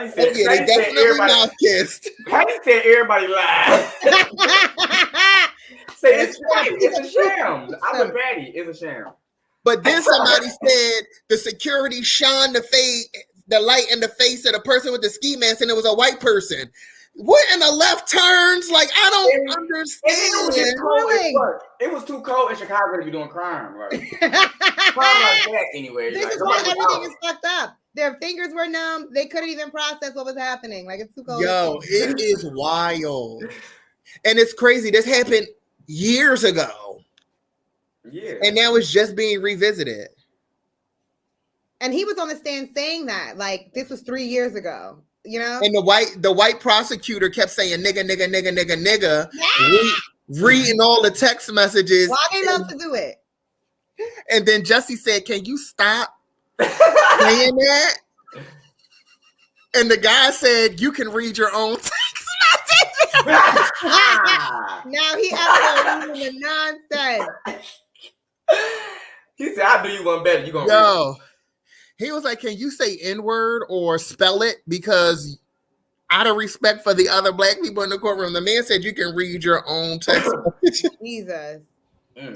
S4: said,
S3: yeah, they definitely mouth kissed.
S4: Patty said everybody lied. Say it's a sham. I'm a Patty. It's a sham.
S3: But then somebody said the security shone the light in the face of the person with the ski mask, and it was a white person. What in the left turns? Like, I don't understand.
S4: It was too cold in Chicago to be doing crime. Like, crime like that anyway.
S5: This is why everything is fucked up. Their fingers were numb. They couldn't even process what was happening. Like, it's too cold.
S3: Yo, it is wild. And it's crazy. This happened years ago.
S4: Yeah.
S3: And now it's just being revisited.
S5: And he was on the stand saying that. Like, this was 3 years ago. You know?
S3: And the white prosecutor kept saying nigga, nigga, nigga, nigga, nigga. Yeah. Reading all the text messages.
S5: Why they love to do it?
S3: And then Jussie said, can you stop saying that? And the guy said, you can read your own text message.
S5: Now he out there reading the nonsense.
S4: He said, I'll do you one better. You gonna
S3: read it. He was like, can you say N-word or spell it? Because out of respect for the other black people in the courtroom, the man said you can read your own text message.
S5: Jesus.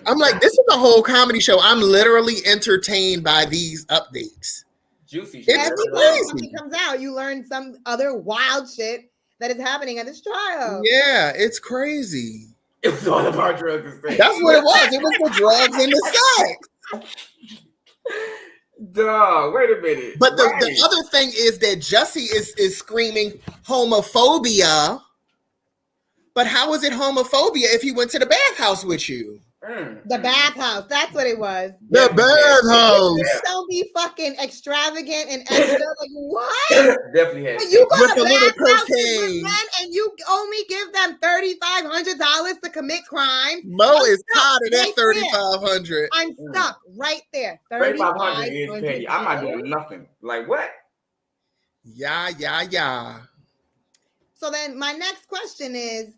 S3: I'm like, this is a whole comedy show. I'm literally entertained by these updates.
S4: Juicy shit.
S5: Every time something comes out, you learn some other wild shit that is happening at this trial.
S3: Yeah, it's crazy.
S4: It was all about drugs and sex.
S3: That's what it was. It was the drugs and the sex.
S4: Dog, wait a minute.
S3: But the other thing is that Jussie is screaming homophobia. But how is it homophobia if he went to the bathhouse with you?
S5: The bathhouse. That's what it was.
S3: The bathhouse.
S5: Don't be fucking extravagant and extra. Like, what?
S4: Definitely had.
S5: You go
S3: with
S5: to
S3: a little
S5: cocaine and you only give them $3,500 to commit crime.
S3: Mo is tired of that $3,500.
S5: I'm stuck right there.
S4: $3,500 is petty. I'm not doing nothing. Like what?
S3: Yeah.
S5: So then my next question is,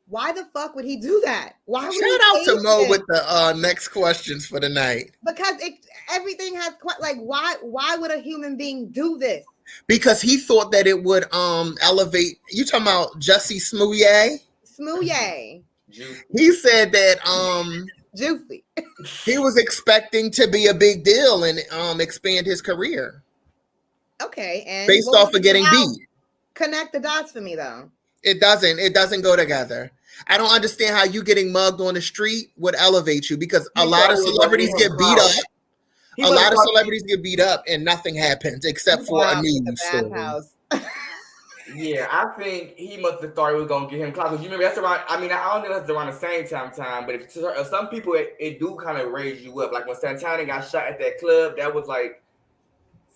S5: why the fuck would he do that? Why would
S3: Shout out to Mo with the next questions for the night.
S5: Because everything has like why would a human being do this?
S3: Because he thought that it would elevate. You talking about Jussie Smooyay?
S5: Smooyay.
S3: He said that
S5: Juicy.
S3: He was expecting to be a big deal and expand his career.
S5: Okay, and
S3: based off of getting beat.
S5: Connect the dots for me though.
S3: It doesn't go together. I don't understand how you getting mugged on the street would elevate you, because a lot of celebrities get beat up. A lot of celebrities get beat up and nothing happens except for a news story.
S4: Yeah, I think he must have thought it was gonna get him clout. Because you remember that's around. I mean, I don't know if that's around the same time. But if some people it do kind of raise you up. Like when Santana got shot at that club, that was like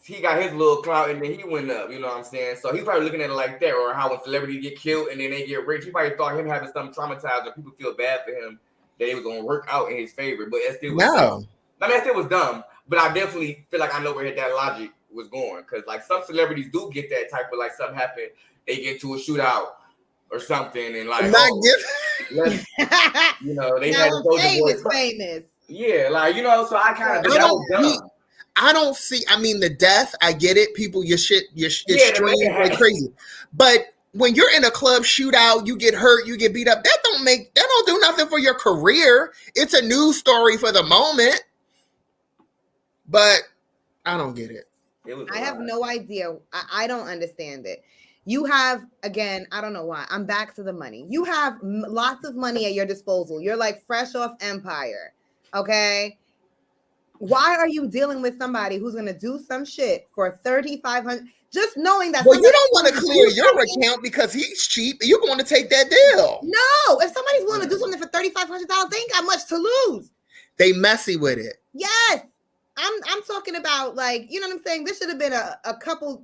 S4: he got his little clout and then he went up. You know what I'm saying? So he's probably looking at it like that, or how when celebrities get killed and then they get rich. He probably thought him having something traumatized or people feel bad for him that it was gonna work out in his favor. But it still was dumb. I mean, it still was dumb. But I definitely feel like I know where that logic was going, because like some celebrities do get that type of like something happen, they get to a shootout or something, and like you know they had to go to
S5: famous.
S4: Yeah, like you know, so I kind of
S3: I don't see. I mean, the death, I get it. People, your streams like crazy, but when you're in a club shootout, you get hurt, you get beat up. That don't do nothing for your career. It's a news story for the moment. But I don't get it.
S5: I have no idea. I don't understand it. You have, again, I don't know why. I'm back to the money. You have lots of money at your disposal. You're like fresh off Empire. Okay. Why are you dealing with somebody who's going to do some shit for $3,500? Just knowing that.
S3: Well, you don't want to clear your account because he's cheap. You're going to take that deal.
S5: No. If somebody's willing to do something for $3,500, they ain't got much to lose.
S3: They messy with it.
S5: Yes. I'm talking about, like, you know what I'm saying? This should have been a couple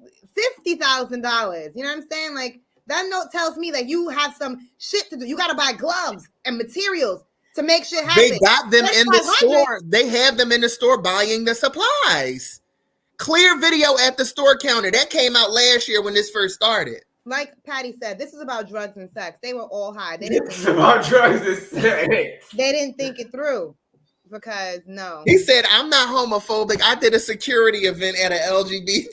S5: $50,000. You know what I'm saying? Like, that note tells me that you have some shit to do. You got to buy gloves and materials to make shit happen.
S3: They got them in the store. They have them in the store buying the supplies. Clear video at the store counter. That came out last year when this first started.
S5: Like Patty said, this is about drugs and sex. They were all high.
S4: It's about drugs and sex.
S5: They didn't think it through. Because no,
S3: he said, I'm not homophobic. I did a security event at an LGBT.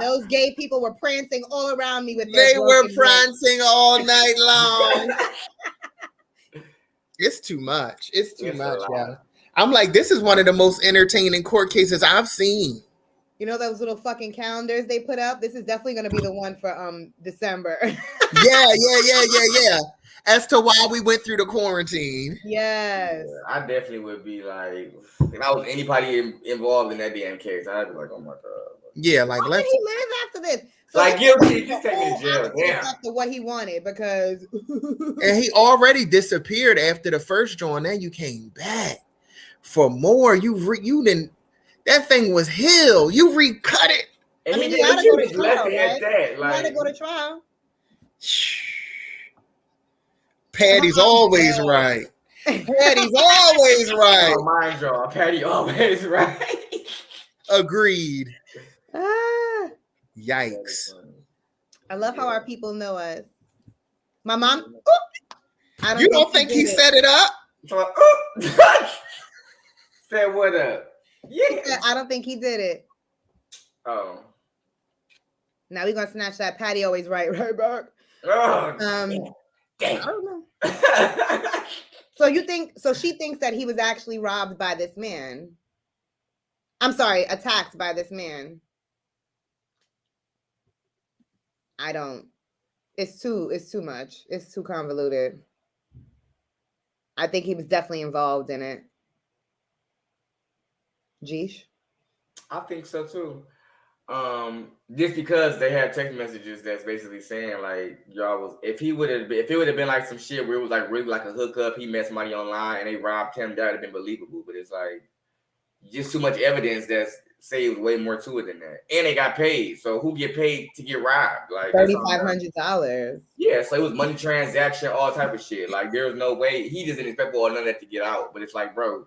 S5: Those gay people were prancing all around me with
S3: they were prancing all night long. It's too much. It's too much, yeah. I'm like, this is one of the most entertaining court cases I've seen.
S5: You know those little fucking calendars they put up? This is definitely going to be the one for December.
S3: Yeah. As to why we went through the quarantine.
S5: Yes.
S4: Yeah, I definitely would be like, if I was anybody involved in that damn case, I'd be like, oh my God.
S3: Yeah, like,
S5: let's. He live after this.
S4: So like, guilty, just take me to jail. Yeah.
S5: After what he wanted, because.
S3: And he already disappeared after the first joint. Then you came back for more. You didn't. That thing was hill. You recut it.
S4: And he didn't go to trial, right? That.
S5: Like, you gotta go to trial.
S3: Patty's always right. Patty's always right.
S4: Oh, mind y'all. Patty always right.
S3: Agreed. Yikes.
S5: I love how our people know us. My mom.
S3: You don't think he set it up?
S4: Said what up?
S5: Yeah. I don't think he did it.
S4: Oh.
S5: Now we're gonna snatch that Patty always right back.
S4: Oh.
S5: I don't know. So she thinks that he was actually robbed by this man. I'm sorry, attacked by this man. I don't. It's too much. It's too convoluted. I think he was definitely involved in it. Jeesh.
S4: I think so too. Just because they had text messages that's basically saying like y'all was if it would have been like some shit where it was like really like a hookup, he met somebody online and they robbed him, that would have been believable. But it's like just too much evidence that's saves way more to it than that. And they got paid. So who get paid to get robbed? Like
S5: $3,500.
S4: Yeah, so it was money transaction, all type of shit. Like there was no way he just didn't expect for none of that to get out. But it's like, bro,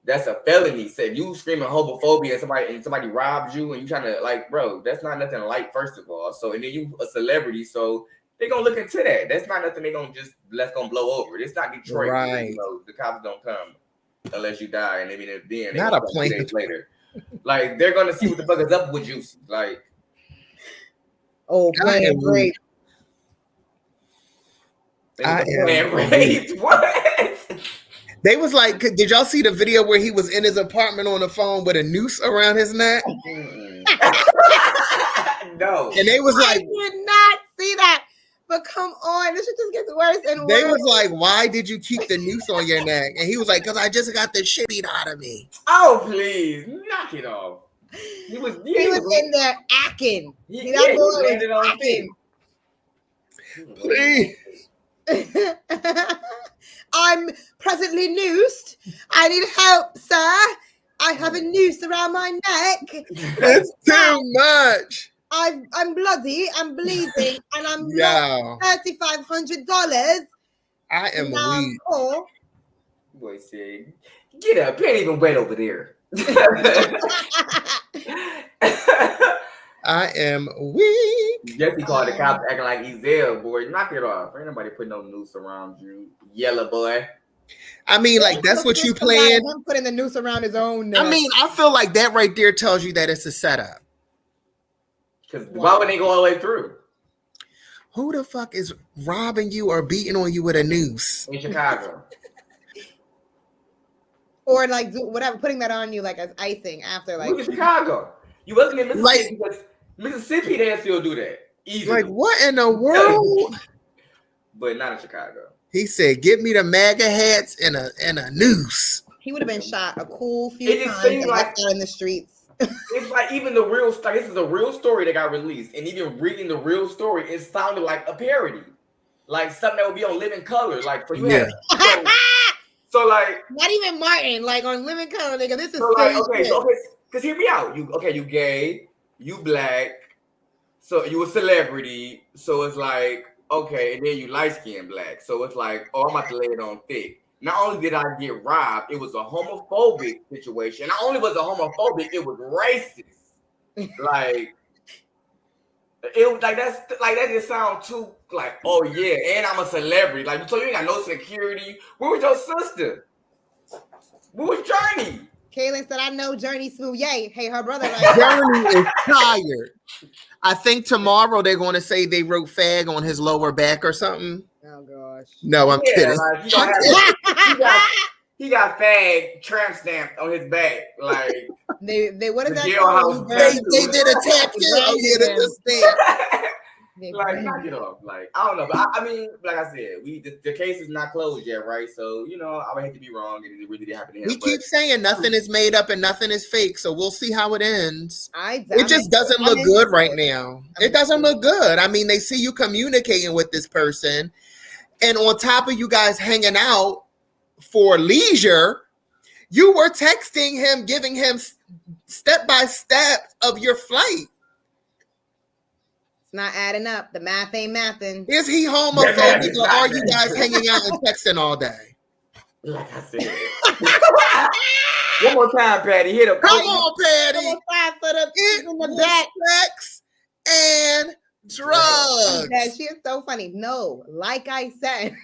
S4: that's a felony. So if you screaming homophobia and somebody robs you and you trying to like, bro, that's not nothing light, first of all. So and then you a celebrity, so they gonna look into that. That's not nothing they gonna just gonna blow over. It's not Detroit.
S3: Right.
S4: You know, the cops don't come unless you die, and then they
S3: not a plane
S4: days later. Like they're gonna see what the fuck is up with Jussie. Like,
S5: oh, playing rape.
S4: Rape. What?
S3: They was like, did y'all see the video where he was in his apartment on the phone with a noose around his neck?
S4: No.
S3: And they was like,
S5: I did not see that. But come on, this shit just gets worse and worse.
S3: They was like, why did you keep the noose on your neck? And he was like, because I just got the shit beat out of me.
S4: Oh, please, knock it off. He was
S5: in there acting.
S4: He landed on feet.
S3: Please.
S5: I'm presently noosed. I need help, sir. I have a noose around my neck.
S3: It's too much.
S5: I'm bloody, I'm bleeding, and I'm
S3: $3,500. I am weak.
S4: Boy said, get up. You ain't even wet over there.
S3: I am weak.
S4: Jesse called the cops acting like he's there, boy. Knock it off. Ain't nobody putting no noose around you, yellow boy.
S3: I mean, like, that's what you planned.
S5: Him putting the noose around his own neck.
S3: I mean, I feel like that right there tells you that it's a setup.
S4: Because why would they go all the way through?
S3: Who the fuck is robbing you or beating on you with a noose?
S4: In Chicago.
S5: Or like whatever, putting that on you like as icing after like.
S4: Look at Chicago. You wasn't in Mississippi, because Mississippi, they still do that. Easily.
S3: Like, what in the world?
S4: But not in Chicago.
S3: He said, "Get me the MAGA hats and a noose."
S5: He would have been shot a cool few times and left out in the streets.
S4: It's like even the real story. This is a real story that got released, and even reading the real story, it sounded like a parody, like something that would be on Living Color. Like for you, So like,
S5: not even Martin, like on Living Color, nigga. This is
S4: so like, okay,
S5: shit.
S4: because hear me out. You gay, you black, so you a celebrity. So it's like, okay, and then you light skinned black. So it's like, oh, I'm about to lay it on thick. Not only did I get robbed, it was a homophobic situation. Not only was it homophobic, it was racist. Like, it was like that just sounds too like, oh yeah, and I'm a celebrity. Like, so you ain't got no security. Where was your sister? Where was Journey?
S5: Kaylin said, I know Journey Smooyay. Hey, her brother. Like,
S3: Journey is tired. I think tomorrow they're going to say they wrote fag on his lower back or something.
S5: Oh, gosh.
S3: No, I'm kidding.
S4: Like, he got fag tramp stamped on his back. Like,
S5: they what is that?
S3: They did a tattoo. Oh, yeah, that's a stamp.
S4: Like, knock it off. Like, I don't know, but I mean, like I said, the case is not closed yet, right? So, you know, I would hate to be wrong, and it really did happen to him.
S3: We keep saying nothing is made up and nothing is fake, so we'll see how it ends. It just doesn't look good right now. It doesn't look good. I mean, they see you communicating with this person, and on top of you guys hanging out for leisure, you were texting him, giving him step by step of your flight.
S5: Not adding up. The math ain't mathing.
S3: Is he homophobic or are you guys hanging out and texting all day?
S4: Like I said. One more time, Patty. Hit him.
S3: Come on, Patty.
S5: One more time for the
S3: in the back. Sex and drugs.
S5: Yeah, she is so funny. No, like I said.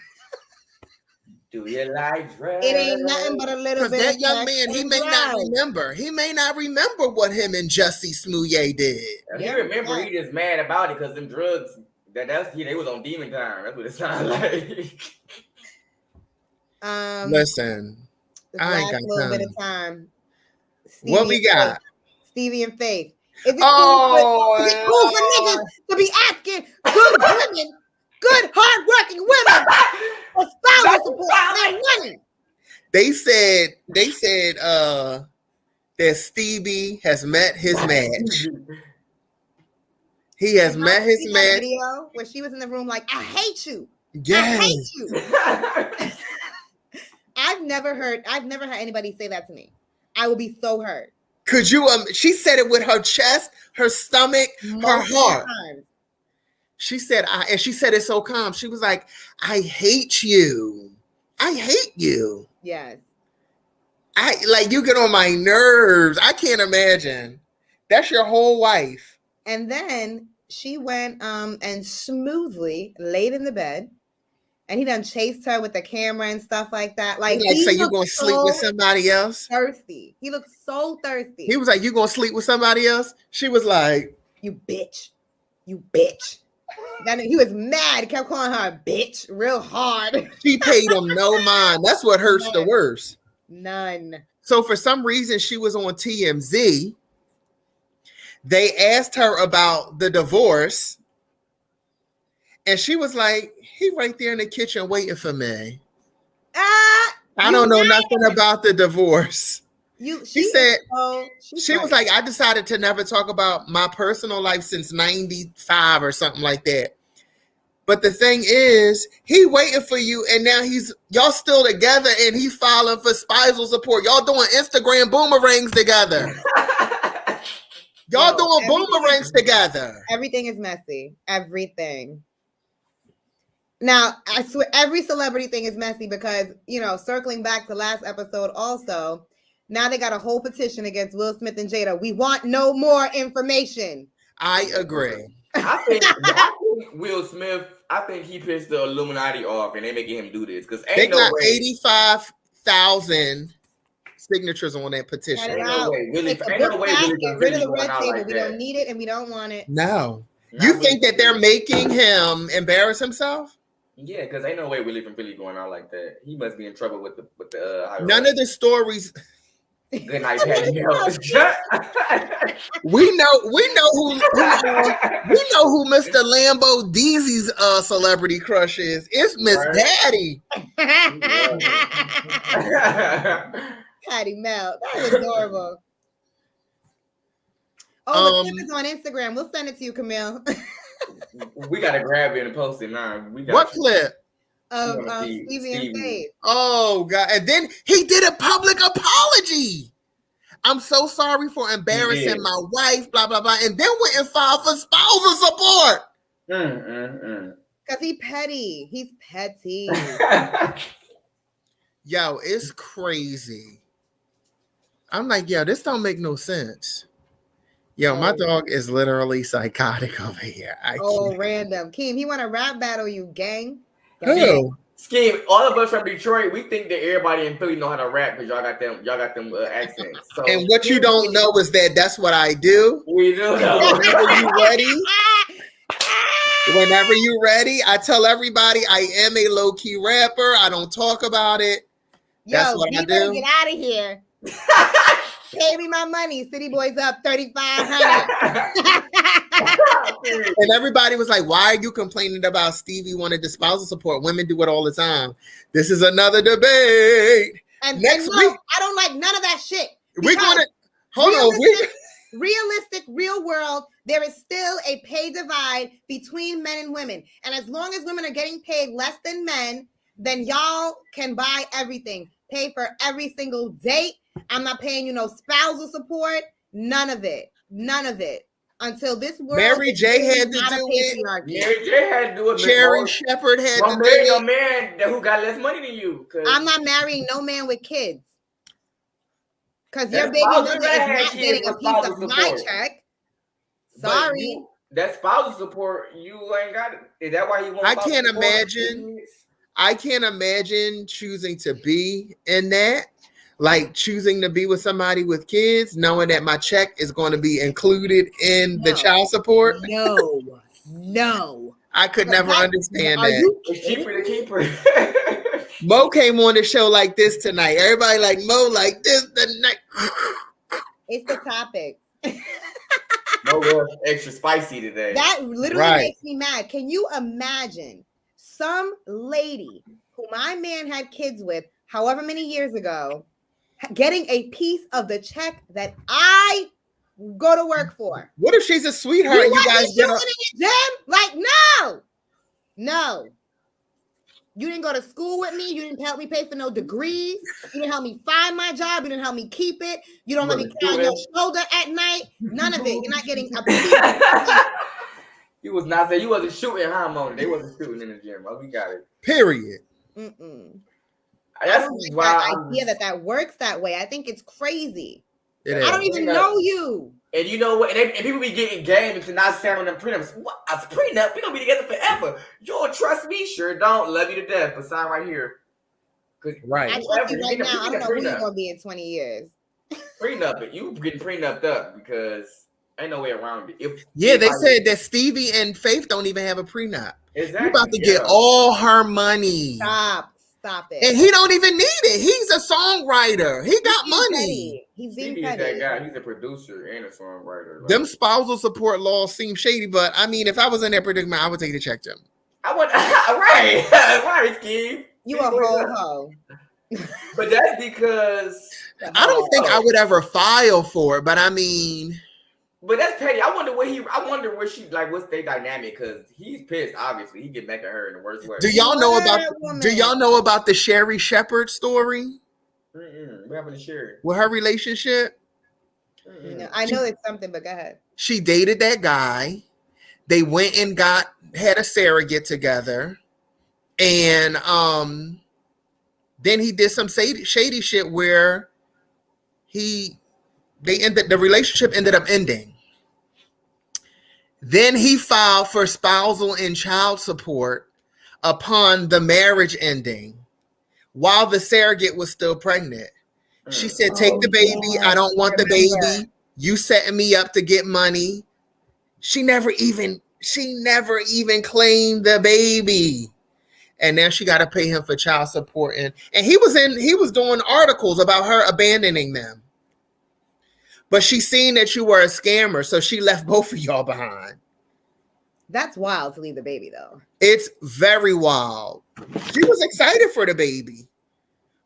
S4: Do you like drugs?
S5: It ain't nothing but a little bit.
S3: That young man, he may not remember. He may not remember what him and Jussie Smooyay did.
S4: He remember. He just mad about it because them drugs. They was on demon time. That's what it sounded like.
S3: Listen, I ain't got
S5: little bit of time.
S3: Stevie what we got?
S5: Faith. Stevie and Faith. Is it cool for niggas to be asking good women? Good, hardworking women for spousal support and money.
S3: They said that Stevie has met his match. He has met his match.
S5: Video where she was in the room like, I hate you.
S3: Yes.
S5: I hate you. I've never had anybody say that to me. I would be so hurt.
S3: Could you? She said it with her chest, her stomach, her heart. Times. She said, and she said it so calm. She was like, I hate you. I hate you.
S5: Yes.
S3: You get on my nerves. I can't imagine. That's your whole wife.
S5: And then she went and smoothly laid in the bed. And he done chased her with the camera and stuff like that. Like
S3: so you gonna sleep with somebody else?
S5: Thirsty. He looked so thirsty.
S3: He was like, you gonna sleep with somebody else? She was like,
S5: you bitch. You bitch. Then he was mad. He kept calling her a bitch real hard.
S3: She paid him no mind. That's what hurts the worst.
S5: None.
S3: So for some reason, she was on TMZ. They asked her about the divorce. And she was like, he right there in the kitchen waiting for me. I don't know nothing about the divorce. She said, she was like, I decided to never talk about my personal life since 95 or something like that. But the thing is, he waiting for you, and now y'all still together, and he's filing for spousal support. Y'all doing Instagram boomerangs together. Y'all doing boomerangs together.
S5: Everything is messy. Everything. Now, I swear, every celebrity thing is messy because, circling back to last episode also, now they got a whole petition against Will Smith and Jada. We want no more information.
S3: I agree.
S4: I think Will Smith, I think he pissed the Illuminati off and they making him do this. Because
S3: they got 85,000 signatures on that petition.
S5: Ain't no way. Really, get rid of the red table. We don't need it and we don't want it.
S3: No. You think that they're making him embarrass himself?
S4: Yeah, because ain't no way Willie from Philly going out like that. He must be in trouble with the
S3: none of the stories.
S4: Good night, Patty.
S3: we know who Mr. Lambo Deezy's celebrity crush is. It's Miss Patty.
S5: Patty Mel. That was adorable. Oh, the clip is on Instagram. We'll send it to you, Camille.
S4: We gotta grab it and post it now.
S3: What clip?
S5: of Stevie and Faith.
S3: Oh God! And then he did a public apology. I'm so sorry for embarrassing my wife, blah blah blah, and then went and filed for spousal support.
S5: Cause he's petty. He's petty.
S3: Yo, it's crazy. I'm like, yo, this don't make no sense. Yo, my dog is literally psychotic over here.
S5: Random. Keem, he want to rap battle you, gang.
S3: Who?
S4: Scheme, all of us from Detroit, we think that everybody in Philly know how to rap because y'all got them accents. So,
S3: and what you don't know is that's what I do.
S4: We do.
S3: Whenever you ready, I tell everybody I am a low key rapper. I don't talk about it. That's what I do.
S5: Get out of here. Pay me my money. City Boys up $3,500.
S3: And everybody was like, why are you complaining about Stevie wanted the spousal support? Women do it all the time. This is another debate.
S5: And next week, I don't like none of that shit.
S3: We're gonna
S5: realistic, real world, there is still a pay divide between men and women. And as long as women are getting paid less than men, then y'all can buy everything. Pay for every single date. I'm not paying you no spousal support. None of it. Until this world.
S3: Mary J had to do it.
S4: Mary J had to do it.
S3: Cherry Shepherd had to do it.
S4: No man who got less money than you.
S5: I'm not marrying no man with kids. Because your baby mother is not getting a piece of my check. Sorry.
S4: That spousal support, you ain't got it. Is that why you want?
S3: I can't imagine choosing to be in that. Like choosing to be with somebody with kids, knowing that my check is going to be included in the child support.
S5: No.
S3: I could never understand that.
S4: It's cheaper to keep her.
S3: Mo came on the show like this tonight. Everybody like Mo like this tonight.
S5: It's the topic.
S4: Mo was extra spicy today.
S5: That literally makes me mad. Can you imagine some lady who my man had kids with however many years ago getting a piece of the check that I go to work for?
S3: What if she's a sweetheart? You guys
S5: get in the gym? Like, no. You didn't go to school with me. You didn't help me pay for no degrees. You didn't help me find my job. You didn't help me keep it. You don't let me cry on your shoulder at night. None of it. You're not getting a piece.
S4: You was not saying you wasn't shooting hormone. They wasn't shooting in the gym. Oh, we got it.
S3: Period.
S5: That's why the idea that works that way. I think it's crazy. I don't even know you.
S4: And you know what? And people be getting game into not signing them prenups. What? A prenup? We gonna be together forever. You don't trust me? Sure don't. Love you to death. But sign right here.
S3: Right.
S5: I trust you right now. I don't know who you're gonna be in 20 years.
S4: Prenup. You getting prenupped up because ain't no way around it.
S3: They said that Stevie and Faith don't even have a prenup.
S4: Exactly.
S3: You're about to get all her money.
S5: Stop it.
S3: And he don't even need it. He's a songwriter. He got money.
S5: He's being
S4: petty.
S5: That
S4: guy. He's a producer and a songwriter.
S3: Them spousal support laws seem shady, but I mean, if I was in that predicament, I would take the check to him.
S4: I would. right, Steve.
S5: You a hoe.
S4: But that's because
S3: I don't think I would ever file for it. But I mean.
S4: But that's petty. I wonder where she like. What's their dynamic? Because he's pissed. Obviously, he get back at her in the worst way.
S3: Do y'all know about the Sherry Shepherd story?
S4: What happened to Sherry?
S3: With her relationship?
S5: No, I know it's something, but go ahead.
S3: She dated that guy. They went and had a surrogate together, and then he did some shady shit where the relationship ended up ending. Then he filed for spousal and child support upon the marriage ending while the surrogate was still pregnant. She said, take the baby. I don't want the baby. You setting me up to get money. She never even claimed the baby. And now she got to pay him for child support. And he was doing articles about her abandoning them. But she seen that you were a scammer, so she left both of y'all behind.
S5: That's wild to leave the baby, though.
S3: It's very wild. She was excited for the baby.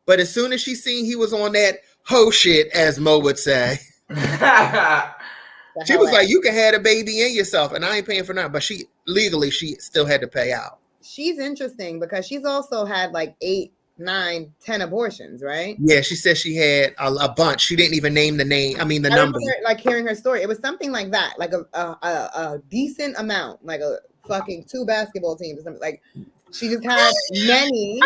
S3: But as soon as she seen he was on that hoe shit, as Mo would say, she was like, you can have a baby in yourself, and I ain't paying for nothing. But legally, she still had to pay out.
S5: she's interesting because she's also had like 8, 9, 10 abortions, right?
S3: Yeah, she said she had a bunch. She didn't even name the name. I mean, the number.
S5: Like hearing her story, it was something like that, like a decent amount, like a fucking 2 basketball teams or something. Like she just had many.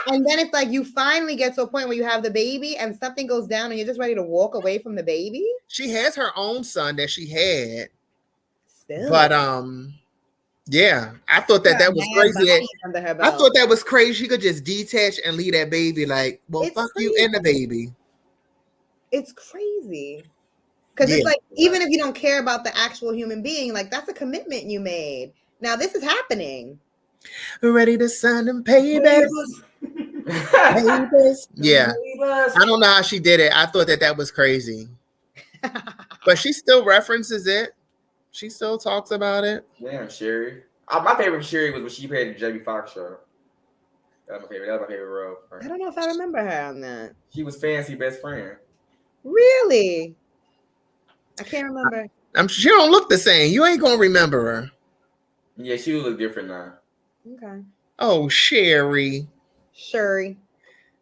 S5: And then it's like you finally get to a point where you have the baby and something goes down and you're just ready to walk away from the baby.
S3: She has her own son that she had.
S5: Still.
S3: But yeah, I thought that was crazy. I thought that was crazy. She could just detach and leave that baby. Like, well, it's fuck crazy. You and the baby.
S5: It's crazy. Because it's like, even if you don't care about the actual human being, like that's a commitment you made. Now this is happening.
S3: Ready to sign and pay babies. Yeah. I don't know how she did it. I thought that was crazy. But she still references it. She still talks about it.
S4: Yeah, Sherry. My favorite Sherry was when she played the Jamie Foxx show. That was my favorite role.
S5: I don't know if I remember her on that.
S4: She was Fancy best friend.
S5: Really? I can't remember.
S3: She don't look the same. You ain't gonna remember her.
S4: Yeah, she would look different now.
S5: Okay.
S3: Oh, Sherry.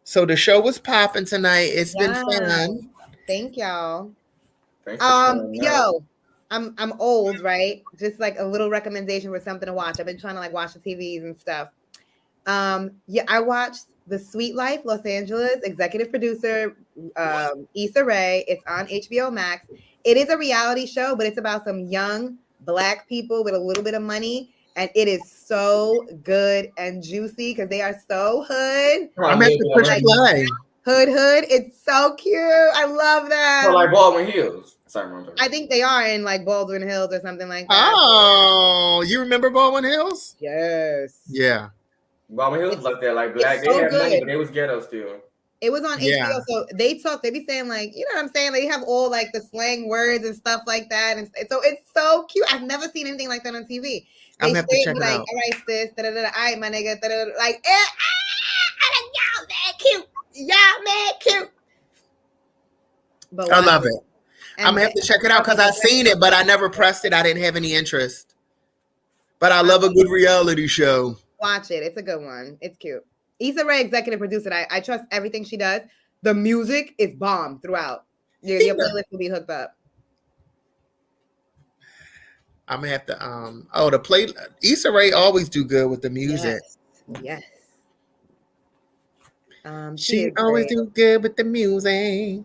S3: So the show was popping tonight. It's been fun.
S5: Thank y'all. Yo, I'm old, right? Just like a little recommendation for something to watch. I've been trying to like watch the TVs and stuff. Yeah, I watched The Sweet Life Los Angeles, executive producer Issa Rae. It's on HBO Max. It is a reality show, but it's about some young Black people with a little bit of money. And it is so good and juicy because they are so hood.
S3: I'm at the push play.
S5: Hood. It's so cute. I love that.
S4: So like Baldwin Hills. Sorry,
S5: I think they are in like Baldwin Hills or something like that.
S3: Oh, you remember Baldwin Hills?
S5: Yes.
S3: Yeah.
S4: Baldwin Hills like that, like Black. They had money, but they was ghetto still.
S5: It was on HBO, so they be saying like, you know what I'm saying? Like, you have all like the slang words and stuff like that, and so it's so cute. I've never seen anything like that on TV. They
S3: have to check it out.
S5: All right, sis, all right, my nigga, like, y'all mad cute. But
S3: I love it. I'm gonna have to check it out because I've seen it, but I never pressed it. I didn't have any interest. But I love a good reality show.
S5: Watch it. It's a good one. It's cute. Issa Rae, executive producer. I trust everything she does. The music is bomb throughout. Your playlist will be hooked up.
S3: I'm gonna have to the play. Issa Rae always do good with the music.
S5: Yes.
S3: She always do good with the music.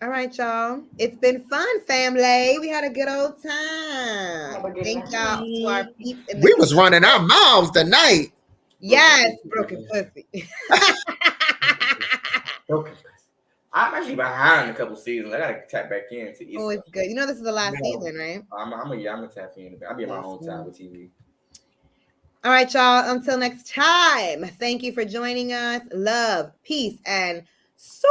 S5: All right, y'all. It's been fun, family. We had a good old time. Thank y'all to our peeps.
S3: We was running our mouths tonight.
S5: Yes, broken pussy.
S4: I'm actually behind a couple seasons. I gotta tap back in to Issa.
S5: Oh, it's good. You know this is the last season, right?
S4: I'm gonna tap in. I'll be in my own time with TV.
S5: All right, y'all. Until next time. Thank you for joining us. Love, peace, and so.